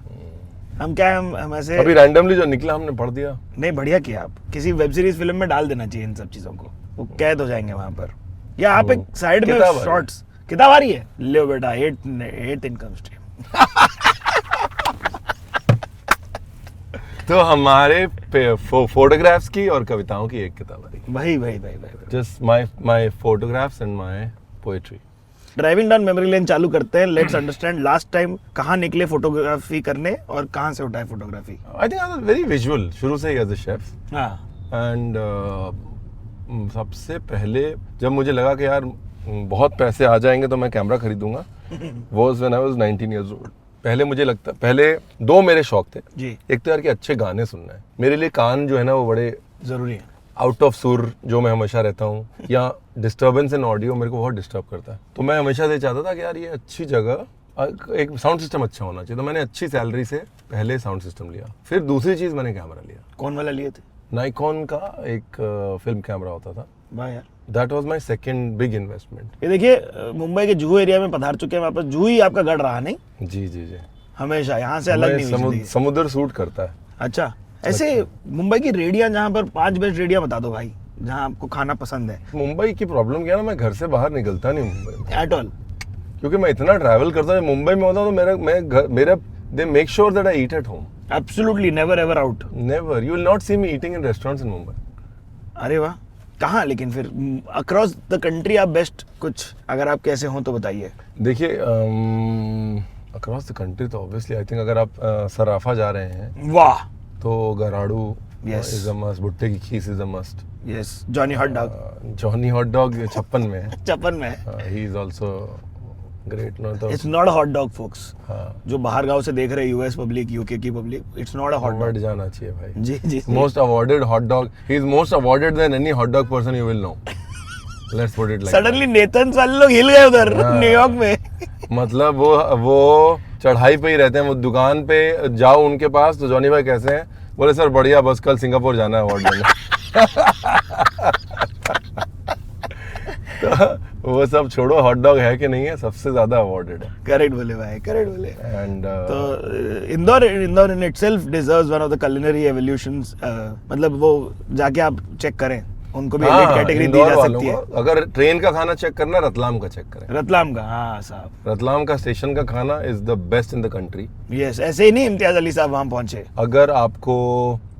हम क्या है, हम ऐसे अभी रैंडमली जो निकला हमने पढ़ दिया। नहीं, बढ़िया किया आप। किसी वेब सीरीज फिल्म में डाल देना चाहिए इन सब चीजों को, वो कैद हो जाएंगे वहां पर। या आप एक साइड में किताब आ रही है। शॉर्ट्स किताब आ रही है, लो बेटा, 8th इनकम स्ट्रीम। तो हमारे फोटोग्राफ्स की और कविताओं की एक किताब आ रही भाई भाई भाई भाई, है, just my photographs and my poetry. Driving down memory lane चालू करते हैं। लेट्स अंडरस्टैंड लास्ट टाइम कहाँ निकले फोटोग्राफी करने और कहाँ से उठाए photography. I think I was very visual शुरू से ही एज अ शेफ। हाँ, एंड सबसे पहले जब मुझे लगा कि यार बहुत पैसे आ जाएंगे तो मैं कैमरा खरीदूंगा, was when I was 19 years old. पहले दो मेरे शौक थे जी, एक तो यार कि अच्छे गाने सुनना है। मेरे लिए कान जो है ना वो बड़े जरूरी है। आउट ऑफ सुर जो मैं हमेशा रहता हूँ, या डिस्टर्बेंस इन ऑडियो मेरे को बहुत डिस्टर्ब करता है। तो मैं हमेशा से चाहता था कि यार ये अच्छी जगह, एक साउंड सिस्टम अच्छा होना चाहिए। तो मैंने अच्छी सैलरी से पहले साउंड सिस्टम लिया, फिर दूसरी चीज़ मैंने कैमरा लिया। कौन वाला लिए थे? नाइकॉन का एक फिल्म कैमरा होता था। वाह यार, that was my second big investment. ये देखिए मुंबई के जुहू एरिया में पधार चुके हैं वापस। जुहू ही आपका गढ़ रहा नहीं जी जी जी, हमेशा, यहाँ से अलग नहीं हुई जिंदगी। समुद्र सूट करता है। अच्छा, ऐसे मुंबई की रेडियां, जहाँ पर 5 बेस्ट रेडियां बता दो भाई, जहाँ आपको खाना पसंद है। मुंबई की प्रॉब्लम क्या है ना, मैं घर से बाहर निकलता नहीं मुंबई में, एट ऑल। क्योंकि मैं इतना ट्रैवल करता हूँ। मुंबई में होता हूँ तो मेरा they make sure that I eat at home. Absolutely never ever out. Never, you will not see me eating in restaurants in Mumbai. अरे वाह, कहाँ लेकिन फिर अक्रॉस द कंट्री आप बेस्ट कुछ अगर आप कैसे हो तो बताइए। देखिए अक्रॉस द कंट्री तो ऑब्वियसली आई थिंक अगर आप सराफा जा रहे हैं वाह, तो garadu Yes. Is a must, भुट्टे की खीस is a must. Yes, Johnny hot dog Johnny hot dog 56 में है। चपन में है। He is also great. No तो it's not a hot dog folks. हाँ, जो बाहर गांव से देख रहे हैं, यूएस पब्लिक, यूके की public, it's not a hot award dog. जाना चाहिए भाई। जी जी, most awarded hot dog, he is most awarded than any hot dog person you will know. Let's put it like suddenly नेथन्स वाले लोग हिल गए उधर हाँ। न्यूयॉर्क में। मतलब वो चढ़ाई पे ही रहते हैं। वो दुकान पे जाओ उनके पास तो जॉनी भाई कैसे हैं, बोले सर बढ़िया, बस कल सिंगापुर जाना है अवार्ड लेने। तो वो सब छोड़ो, हॉट डॉग है कि नहीं है, सबसे ज्यादा अवार्डेड है। करेक्ट बोले भाई, करेक्ट बोले। एंड तो Indore in itself deserves one of the culinary evolutions। मतलब वो जाके आप चेक करें, उनको भी एलीट कैटेगरी दी जा सकती है। अगर ट्रेन का खाना चेक करना है, रतलाम का चेक करें। रतलाम का, हाँ साहब, रतलाम का स्टेशन का खाना is the best in the country. Yes. ऐसे ही नहीं इम्तियाज अली साहब वहां पहुंचे। अगर आपको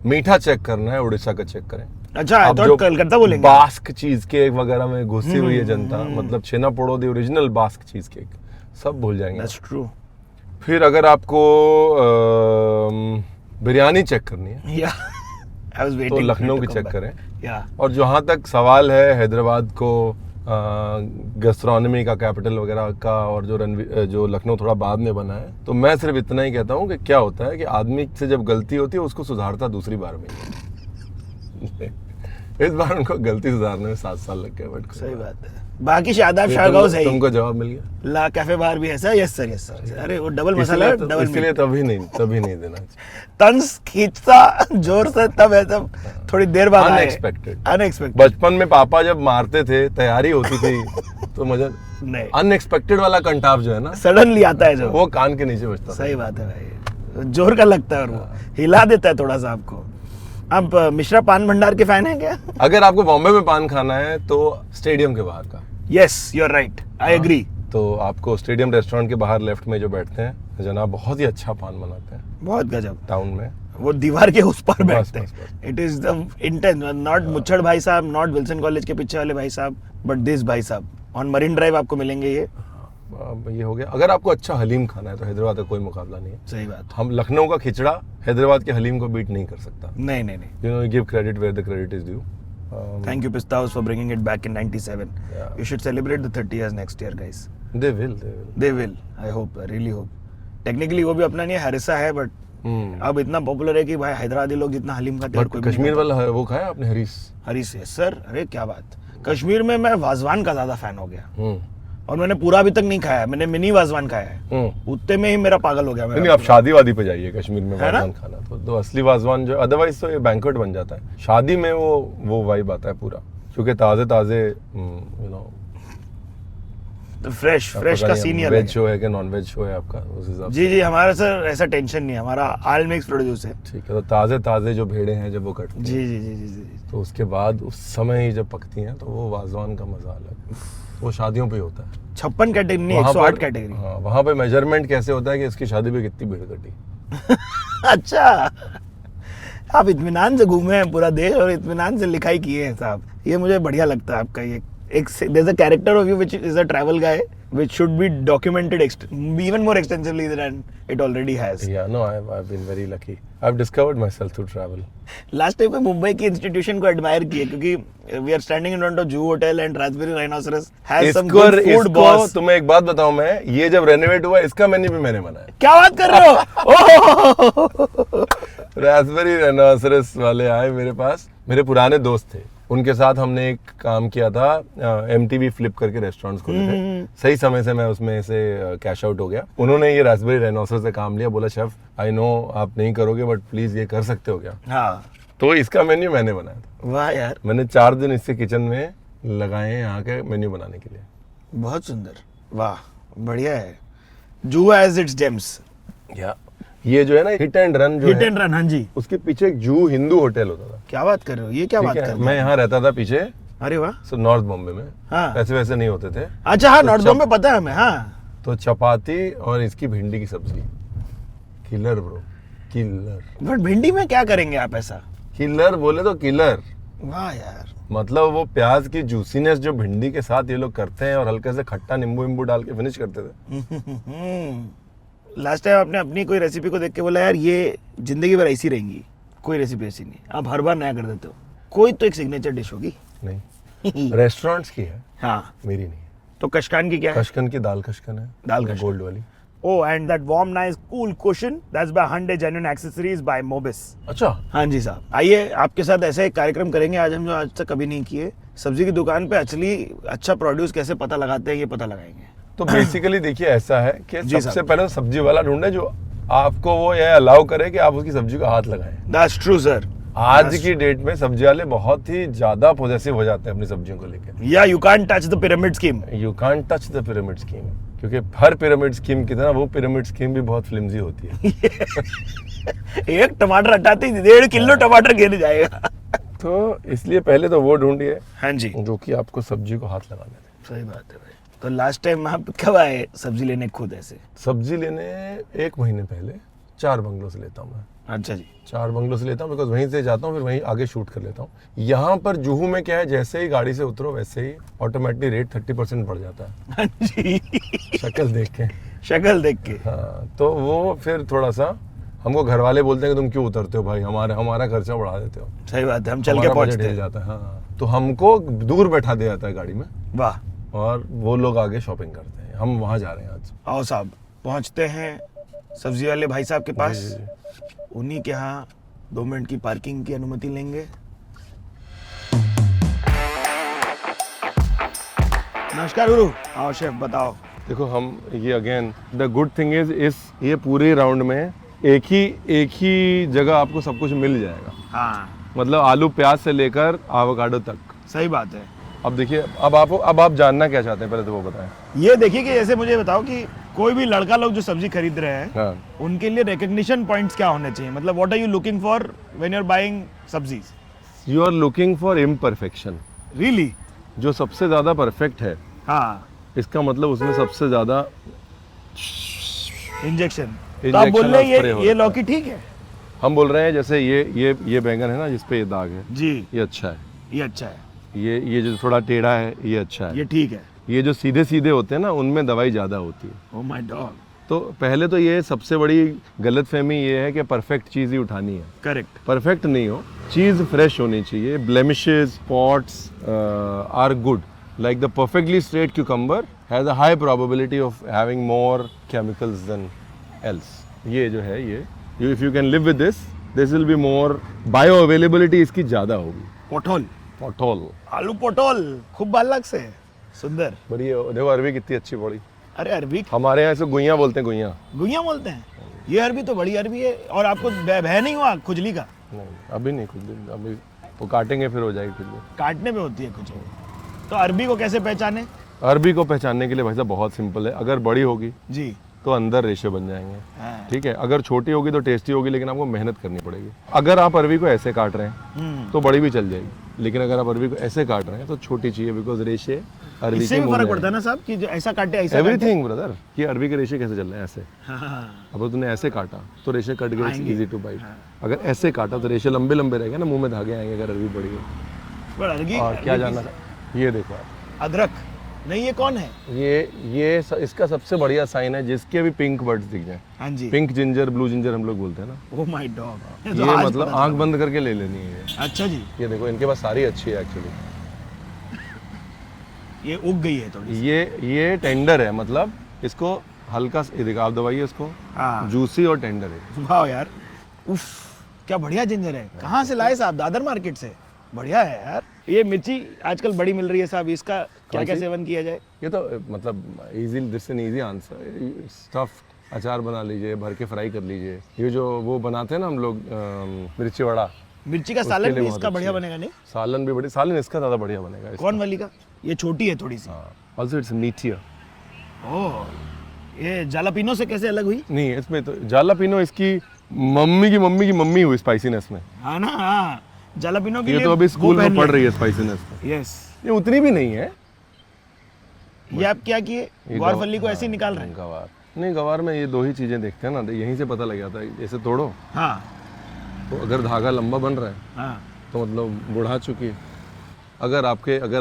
मीठा चेक करना है, उड़ीसा का चेक करें। अच्छा, अब तो जो कलकत्ता बोलेंगे। बास्क चीज केक वगैरह में घुसी हुई है जनता, मतलब chhena poda the original basque cheesecake, सब भूल जाएंगे। That's true. फिर अगर आपको बिरयानी चेक करनी है या आई वाज तो वेटिंग लखनऊ की चेक करें। या और जहाँ तक सवाल है हैदराबाद को गैस्ट्रोनॉमी का कैपिटल वगैरह का, और जो लखनऊ थोड़ा बाद में बना है, तो मैं सिर्फ इतना ही कहता हूँ कि क्या होता है कि आदमी से जब गलती होती है उसको सुधारता दूसरी बार में ही। इस बार उनको गलती सुधारने में 7 साल लग गए। बट सही बात है। बाकी शादाब शाहगांव सही। तुमको जवाब मिल गया। ला कैफे बार भी है sir. Yes sir, yes sir. अरे वो डबल मसाला, डबल इसलिए तभी नहीं देना चाहिए। तंस खींचता जोर से तब है, तब थोड़ी देर बाद अनएक्सपेक्टेड। अनएक्सपेक्टेड। बचपन में पापा जब मारते थे, तैयारी होती थी तो मजा नहीं, अनएक्सपेक्टेड वाला कंटाप जो है ना, सडनली आता है जो, वो कान के नीचे बजता था। सही बात है भाई, जोर का लगता है और वो हिला देता है थोड़ा सा आपको। आप मिश्रा पान भंडार के फैन हैं क्या? अगर आपको बॉम्बे में पान खाना है तो स्टेडियम के बाहर का। Yes, you are right, I agree. तो आपको स्टेडियम रेस्टोरेंट के बाहर लेफ्ट में जो बैठते हैं जनाब, बहुत ही अच्छा पान बनाते हैं बहुत गजब। टाउन में। वो दीवार के उस पर बस, बैठते बस, हैं। It is the intense, not मुच्छड़ भाई साहब, नॉट विल्सन कॉलेज के पीछे वाले भाई साहब, बट दिस भाई साहब ऑन मरीन ड्राइव आपको मिलेंगे ये। ये हो गया। अगर आपको अच्छा हलीम खाना है तो हैदराबाद का कोई मुकाबला नहीं है। सही बात। हम लखनऊ का खिचड़ा हैदराबाद के हलीम को बीट नहीं कर सकता। नहीं नहीं नहीं। You know, give credit where the credit is due. Thank you Pista House for bringing it back in 97. Yeah. You should celebrate the 30 years next year, guys. They will. They will. I hope. I really hope. Technically वो भी अपना नहीं है, हरिसा है, but अब इतना popular है कि भाई हैदराबादी लोग जितना हलीम खाते हैं बट कश्मीर वाला वो खाया आपने, हरीस? हरीस है सर। अरे क्या बात। कश्मीर में मैं वाजवान का ज्यादा फैन हो गया। और मैंने पूरा अभी तक नहीं खाया है, मैंने मिनी वाजवान खाया है, उतने में ही मेरा पागल हो गया नहीं मेरा। आप शादी वादी पे जाइए कश्मीर में है ना? वाजवान खाना तो असली वाजवान जो अदरवाइज तो ये बैंक्वेट बन जाता है, शादी में वो वाइब आता है पूरा, क्योंकि ताजे ताजे यू नो तो फ्रेश का सीन ही अलग वेज है। शो है कि नॉन वेज शो है आपका उस हिसाब से। जी जी, हमारा सर ऐसा टेंशन नहीं है, हमारा ऑल मिक्स प्रोड्यूस है। ठीक है, तो ताजे ताजे जो भेड़े हैं जब वो कटती हैं जी जी जी जी जी। तो उसके बाद उस समय ही जब पकती हैं तो वो वाजवान का मजा अलग है, वो शादियों पे ही होता है। 56 कैटेगरी नहीं, वहाँ 108 पर- कैटेगरी। हाँ, वहाँ पे मेजरमेंट कैसे होता है कि इसकी शादी पे कितनी भीड़ कटी। अच्छा, आप इत्मीनान से घूमे हैं पूरा देश और इत्मीनान से लिखाई किए हैं साहब, ये मुझे बढ़िया लगता है आपका। ये एक there's a character of you which is a travel guy which should be documented even more extensively than it already has. Yeah, no, I've been very lucky. I've discovered myself through travel. Last time में मुंबई की institution को admire किए क्योंकि we are standing in front of zoo hotel and raspberry rhinoceros has some good food boss. तुम्हें एक बात बताऊं मैं, ये जब रेनोवेट हुआ इसका मेन्यू भी मैंने बनाया। क्या बात कर रहे हो? रास्पबेरी राइनोसरस वाले आए मेरे पास, मेरे पुराने दोस्त थे, उनके साथ हमने एक काम किया था, MTV फ्लिप करके रेस्टोरेंट्स खोले थे। सही समय से मैं उसमें से कैश आउट हो गया। उन्होंने ये रास्पबेरी राइनोसरस से काम लिया, बोला शेफ आई नो आप नहीं करोगे बट प्लीज ये कर सकते हो क्या? हाँ, तो इसका मेन्यू मैंने बनाया था। वाह यार, मैंने 4 दिन इससे किचन में लगाए हैं यहाँ के मेन्यू बनाने के लिए। बहुत सुंदर, वाह बढ़िया है। जू हैज इट्स जेम्स। या ये जो है ना हिट एंड रन जो हिट है, एंड रन, हाँ जी। उसके पीछे एक जू हिंदू होटल होता था। क्या बात कर रहे हो, ये क्या बात ठीक कर है, रहे हो? मैं यहाँ रहता था पीछे, अरे वाह, सो नॉर्थ बॉम्बे में। हाँ। ऐसे वैसे नहीं होते थे। अच्छा हाँ, तो नॉर्थ बॉम्बे पता है हमें। हाँ, तो चपाती और इसकी भिंडी की सब्जी, किलर ब्रो, किलर। बट भिंडी में क्या करेंगे आप ऐसा? किलर बोले तो किलर, वाह यार, मतलब वो प्याज की जूसीनेस जो भिंडी के साथ ये लोग करते हैं और हल्के से खट्टा नींबू वींबू डाल के फिनिश करते थे। लास्ट टाइम आपने अपनी कोई रेसिपी को देख के बोला यार ये जिंदगी भर ऐसी रहेंगी, कोई रेसिपी ऐसी नहीं, आप हर बार नया कर देते हो। कोई तो एक सिग्नेचर डिश होगी। नहीं, रेस्टोरेंट्स की है, हाँ, मेरी नहीं है। तो कशकान की क्या है? कशकन की दाल कशकन है, दाल कशकन। गोल्ड वाली। Oh, and that warm, nice, cool cushion that's by Hyundai Genuine Accessories by Mobis. अच्छा, हाँ जी साहब, आइए आपके साथ ऐसे एक कार्यक्रम करेंगे आज हम जो आज तक कभी नहीं किए। सब्जी की दुकान पे एक्चुअली अच्छा प्रोड्यूस कैसे पता लगाते हैं ये पता लगाएंगे। तो बेसिकली देखिए ऐसा है कि जी सबसे साहब। पहले तो सब्जी वाला ढूंढे जो आपको वो ये अलाउ करे कि आप उसकी सब्जी को हाथ लगाएं। That's true sir. आज की डेट में सब्जी वाले बहुत ही ज्यादा पॉजेसिव हो जाते हैं अपनी सब्जियों को लेकर। Yeah, you can't touch the pyramid scheme. You can't touch the pyramid scheme, क्योंकि हर पिरामिड स्कीम की तरह वो पिरामिड स्कीम भी बहुत फ्लिमजी होती है। एक टमाटर हटाते ही 1.5 किलो टमाटर गिर जाएगा। तो इसलिए पहले तो वो ढूंढिए हाँ जी, जो कि आपको सब्जी को हाथ लगाने दे। सही बात है भाई। तो लास्ट टाइम आप कब आए सब्जी लेने खुद ऐसे? सब्जी लेने 1 महीने पहले 4 बंगलों से लेता हूँ मैं। अच्छा जी, 4 बंगलों से लेता हूँ बिकॉज वहीं से जाता हूँ, फिर वहीं आगे शूट कर लेता हूँ। यहाँ पर जुहू में क्या है, जैसे ही गाड़ी से उतरो वैसे ही ऑटोमेटिकली रेट 30% बढ़ जाता है हाँ जी। शक्ल देख के। शक्ल देख के। हाँ, तो वो फिर थोड़ा सा हमको घर वाले बोलते हैं कि तुम क्यों उतरते हो भाई, हमारा खर्चा बढ़ा देते हो, सही बात है, हम चल के हमारा बजट पहुंचते हिल हैं। जाता है। हाँ, तो हमको दूर बैठा दिया जाता है गाड़ी में वाह, और वो लोग आगे शॉपिंग करते हैं। हम वहाँ जा रहे हैं आज। आओ साहब, पहुंचते हैं सब्जी वाले भाई साहब के पास। जी, जी। उन्हीं के यहाँ 2 मिनट की पार्किंग की अनुमति लेंगे। नमस्कार गुरु। आओ शेफ, बताओ। देखो हम ये again the good thing is इस ये पूरे राउंड में एक ही जगह आपको सब कुछ मिल जाएगा। हाँ, मतलब आलू प्याज से लेकर एवोकाडो तक। सही बात है। अब देखिए, अब आप जानना क्या चाहते हैं पहले तो वो बताएं। ये देखिए कि जैसे मुझे बताओ कि कोई भी लड़का लोग जो सब्जी खरीद रहे हैं हाँ, उनके लिए रिकग्निशन पॉइंट्स क्या होने चाहिए? मतलब what are you looking for when you are buying सब्जीज? You are looking for imperfection. Really? जो सबसे ज्यादा परफेक्ट है हाँ, इसका मतलब उसमें सबसे ज्यादा इंजेक्शन। तो आप बोल injection रहे और spray हैं हो ये रहा है। लौकी ठीक है? हम बोल रहे हैं जैसे ये बैंगन है ना जिसपे ये दाग है, जी, ये अच्छा है। ये अच्छा है, ये जो थोड़ा टेढ़ा है ये अच्छा है। ये ठीक है। ये जो सीधे सीधे होते हैं ना उनमें दवाई ज्यादा होती है। ओह माय गॉड। तो पहले तो ये सबसे बड़ी गलतफहमी ये है कि परफेक्ट चीज ही उठानी है। करेक्ट। परफेक्ट नहीं हो, चीज फ्रेश होनी चाहिए। Blemishes, spots are good. Like the perfectly straight cucumber has a high probability of having more chemicals than else. ये जो है ये if you can live with this will be more bioavailability इसकी ज़्यादा होगी। पोटल, पोटल आलू पोटल खूब अलग से। सुंदर। बढ़िया, देखो अरबी कितनी अच्छी पड़ी। अरे अरबी, हमारे यहाँ इसे गुइयाँ बोलते हैं, गुइयाँ। गुइयां बोलते हैं। ये अरबी तो बड़ी अरबी है। और आपको भय नहीं हुआ खुजली का? नहीं अभी नहीं, कुछ दिन अभी वो काटेंगे फिर हो जाएगी कुछ दिन। काटने में होती है कुछ। तो अरबी को कैसे पहचाने? अरबी को पहचानने के लिए भाई साहब बहुत सिंपल है। अगर बड़ी होगी जी। तो अंदर रेशे बन जाएंगे, हाँ। ठीक है। अगर छोटी होगी तो टेस्टी होगी, लेकिन आपको मेहनत करनी पड़ेगी। अगर आप अरबी को ऐसे काट रहे हैं तो बड़ी भी चल जाएगी, लेकिन अगर आप अरबी को ऐसे काट रहे हैं तो छोटी चाहिए, बिकॉज रेशे अरबी इससे के भी मुंह फर्क में पड़ता है ना साहब कि जो ऐसा काटे ऐसा काटे? एवरीथिंग ब्रदर, कि अरबी के रेशे कैसे चल रहे हैं ऐसे। हाँ। अब तूने ऐसे काटा तो रेशे कट गए, आएंगे। Easy to bite. अगर ऐसे काटा तो रेशे लंबे लंबे रहेंगे ना, मुंह में धागे आएंगे अगर अरबी बड़ी हो। पर अरबी, और क्या जानना था, ये देखो आप, अदरक नहीं, ये कौन है? इसका सबसे बढ़िया साइन है जिसके भी पिंक बर्ड्स दिख जाए। हाँ जी। पिंक जिंजर, ब्लू जिंजर हम लोग बोलते हैं ना। Oh my dog. ये मतलब आंख बंद करके ले लेनी है ये। अच्छा जी। ये देखो इनके पास सारी अच्छी है एक्चुअली। ये उग गई है थोड़ी। ये टेंडर है, मतलब इसको हल्का ये देखो आप दबाइए इसको, हाँ। जूसी और टेंडर है। वाह यार, उफ, क्या बढ़िया जिंजर है। कहाँ से लाए साहब? दादर मार्केट से। बढ़िया है यार। ये मिर्ची आजकल बड़ी मिल रही है साहब, इसका क्या क्या सेवन किया जाए? ये तो मतलब easy, this an easy answer. Stuff अचार बना लीजिए, भर के फ्राई कर लीजिए। ये जो वो बनाते हैं ना हम लोग मिर्ची वड़ा, मिर्ची का उसके सालन लिए भी बहुत इसका अच्छी बढ़िया है। बनेगा नहीं? सालन भी बड़ी, सालन इसका ज़्यादा बढ़िया बनेगा इसका। कौन वाली का? ये छोटी है थोड़ी सी। Also it's मीठियर। ओह, ये जालापिनो से कैसे अलग हुई? नहीं इसमें तो जालापिनो इसकी मम्मी की मम्मी हुई स्पाइसीनेस में। हाँ ना, हाँ। जालापिनो के ये लिए तो अभी वो स्कूल में पहन पढ़ लिया। रही है स्पाइसीनेस में। यस। ये उतनी भी नहीं है। ये आप क्या किए? ये ग्वार फली को ऐसे ही निकाल रहे हैं? गवार नहीं, गवार में ये दो ही चीजें देखते हैं ना, यहीं से पता लग जाता है। ऐसे तोड़ो हाँ तो अगर धागा लंबा बन रहा है हाँ। तो मतलब बुढ़ा चुकी है। अगर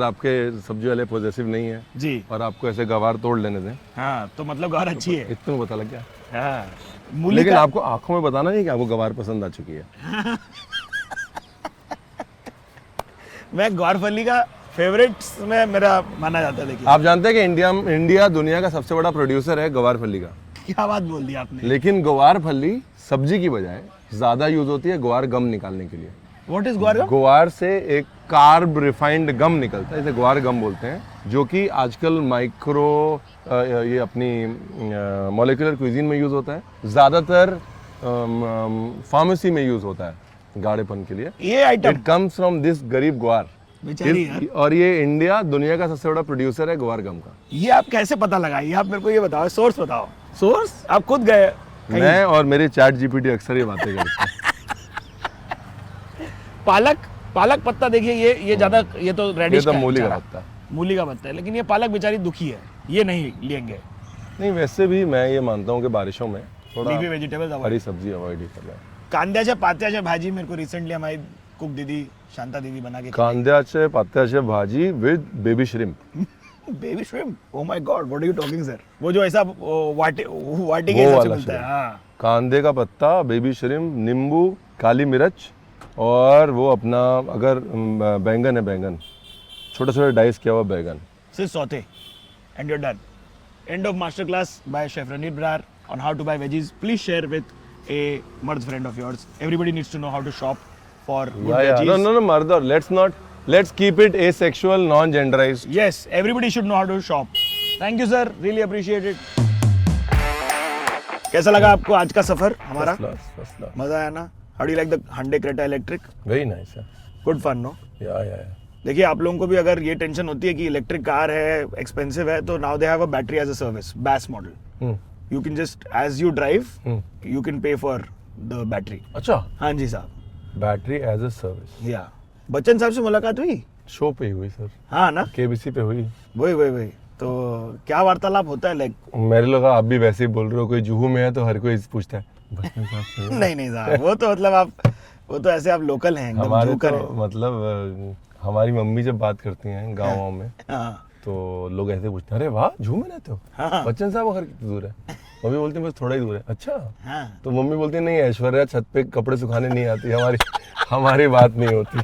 आपके सब्जी वाले पॉजिटिव नहीं है जी। और आपको ऐसे गवार तोड़ लेने दें, हाँ तो मतलब ग्वार अच्छी है। इतने में पता लग गया। हाँ। मूली लेकिन का आपको आंखों में बताना नहीं कि आपको गवार पसंद आ चुकी है। मैं ग्वार फली का फेवरेट्स में मेरा माना जाता है। देखिए, आप जानते हैं कि इंडिया दुनिया का सबसे बड़ा प्रोड्यूसर है गवार फली का। क्या बात बोल दी आपने। लेकिन ग्वार फली सब्जी की बजाय ज्यादा यूज होती है ग्वार गम निकालने के लिए। व्हाट इज ग्वार? ग्वार से एक कार्ब रिफाइंड गम निकलता है, इसे ग्वार गम बोलते हैं, जो कि आजकल ये अपनी मॉलिक्यूलर क्विजीन में यूज होता है, ज्यादातर फार्मेसी में यूज होता है गाढ़ेपन के लिए। ये item it comes from this गरीब ग्वार। बेचारी यार। और ये इंडिया दुनिया का सबसे बड़ा प्रोड्यूसर है ग्वार गम का। ये आप कैसे पता लगाई? आप मेरे को ये बताओ, सोर्स बताओ। सोर्स आप खुद गए कहीं? मैं और मेरे चैट जीपीटी अक्सर ये बातें करते हैं। पालक पत्ता देखिए, ये ज्यादा, ये तो ये रेडिश तो का है मूली का बेचारा। पत्ता। मूली का पत्ता है, लेकिन ये पालक बेचारी दुखी है, ये नहीं लेंगे। नहीं वैसे भी मैं ये मानता हूँ कि बारिशों में थोड़ा लीफी वेजिटेबल्स हरी सब्जी अवॉइड ही करना है। कांद्याच्या पात्याच्या भाजी मेरे को रिसेंटली हमारी कुक दीदी शांता दीदी बना के कांद्याचे पात्याचे भाजी with baby shrimp. Baby shrimp. Oh my God, what are you talking sir? वो जो ऐसा वाटे के वो हिसाब से वाला मिलता है। shrimp। हाँ। कांदे का पत्ता, बेबी श्रिम्प, नींबू, काली मिर्च और वो अपना अगर बैंगन है, बैंगन छोटा छोटा डाइस किया हुआ बैंगन। सिर्फ saute and you're done. End of masterclass by Chef Ranveer Brar on how to buy veggies. Please share with a Mardh friend of yours. Everybody needs to know how to shop for good veggies. No, murder. Let's keep it asexual, non-genderized. Yes, everybody should know how to shop. Thank you sir, really appreciate it. कैसा लगा आपको आज का सफर हमारा? First class. मजा आया ना? How do you like the Hyundai Creta Electric? Very nice. Yeah. Good fun, no? Yeah. देखिए, आप लोगों को भी अगर ये टेंशन होती है कि इलेक्ट्रिक कार है, एक्सपेंसिव है, तो now they have a battery as a service, base model. You can just as you drive you can pay for the battery. अच्छा, हाँ जी साहब। Battery as a service. या बच्चन साहब से मुलाकात हुई? शो पे ही हुई सर, हाँ ना, केबीसी पे हुई। वही तो क्या वार्तालाप होता है? लाइक मेरे लोग आप भी वैसे ही बोल रहे हो, कोई जुहू में है तो हर कोई पूछता है बच्चन साहब से हो? नहीं साहब, वो तो मतलब वो तो ऐसे आप लोकल हैं, एकदम हमारे जोकर तो हैं। मतलब हमारी मम्मी जब बात करती हैं गाँव में हाँ। तो लोग ऐसे पूछते हैं, अरे वाह जुहू में रहते हो? हाँ। बच्चन साहब घर कितनी दूर है? मम्मी बोलती है बस थोड़ा ही दूर है। अच्छा, हाँ। तो मम्मी बोलती है नहीं ऐश्वर्या छत पे कपड़े सुखाने नहीं आती, हमारी बात नहीं होती।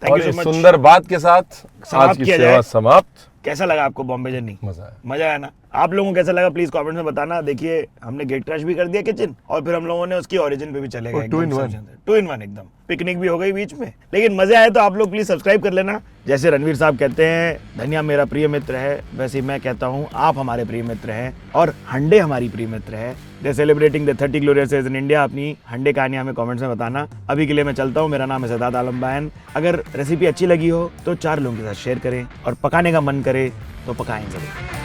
Thank और you so इस much. सुंदर बात के साथ आज की किया सेवा जाए। समाप्त। कैसा लगा आपको बॉम्बे जर्नी? मजा है। मजा आया ना? आप लोगों को कैसा लगा प्लीज कमेंट में बताना। देखिए हमने गेट क्रैश भी कर दिया किचन, और फिर हम लोगों ने उसकी ओरिजिन पे भी चले गए, 2 in 1। 2 in 1 एकदम। पिकनिक भी हो गई बीच में, लेकिन मजे आए तो आप लोग प्लीज सब्सक्राइब कर लेना। जैसे रणवीर साहब कहते हैं धनिया मेरा प्रिय मित्र है, वैसे मैं कहता हूँ आप हमारे प्रिय मित्र हैं और हंडे हमारी प्रिय मित्र है। They celebrating the 30 glorious days in India. अपनी हंडे कहानी हमें कमेंट्स में बताना। अभी के लिए मैं चलता हूँ, मेरा नाम है सिद्धार्थ आलम बैन। अगर रेसिपी अच्छी लगी हो तो 4 लोगों के साथ शेयर करें, और पकाने का मन करे तो पकाएं जरूर।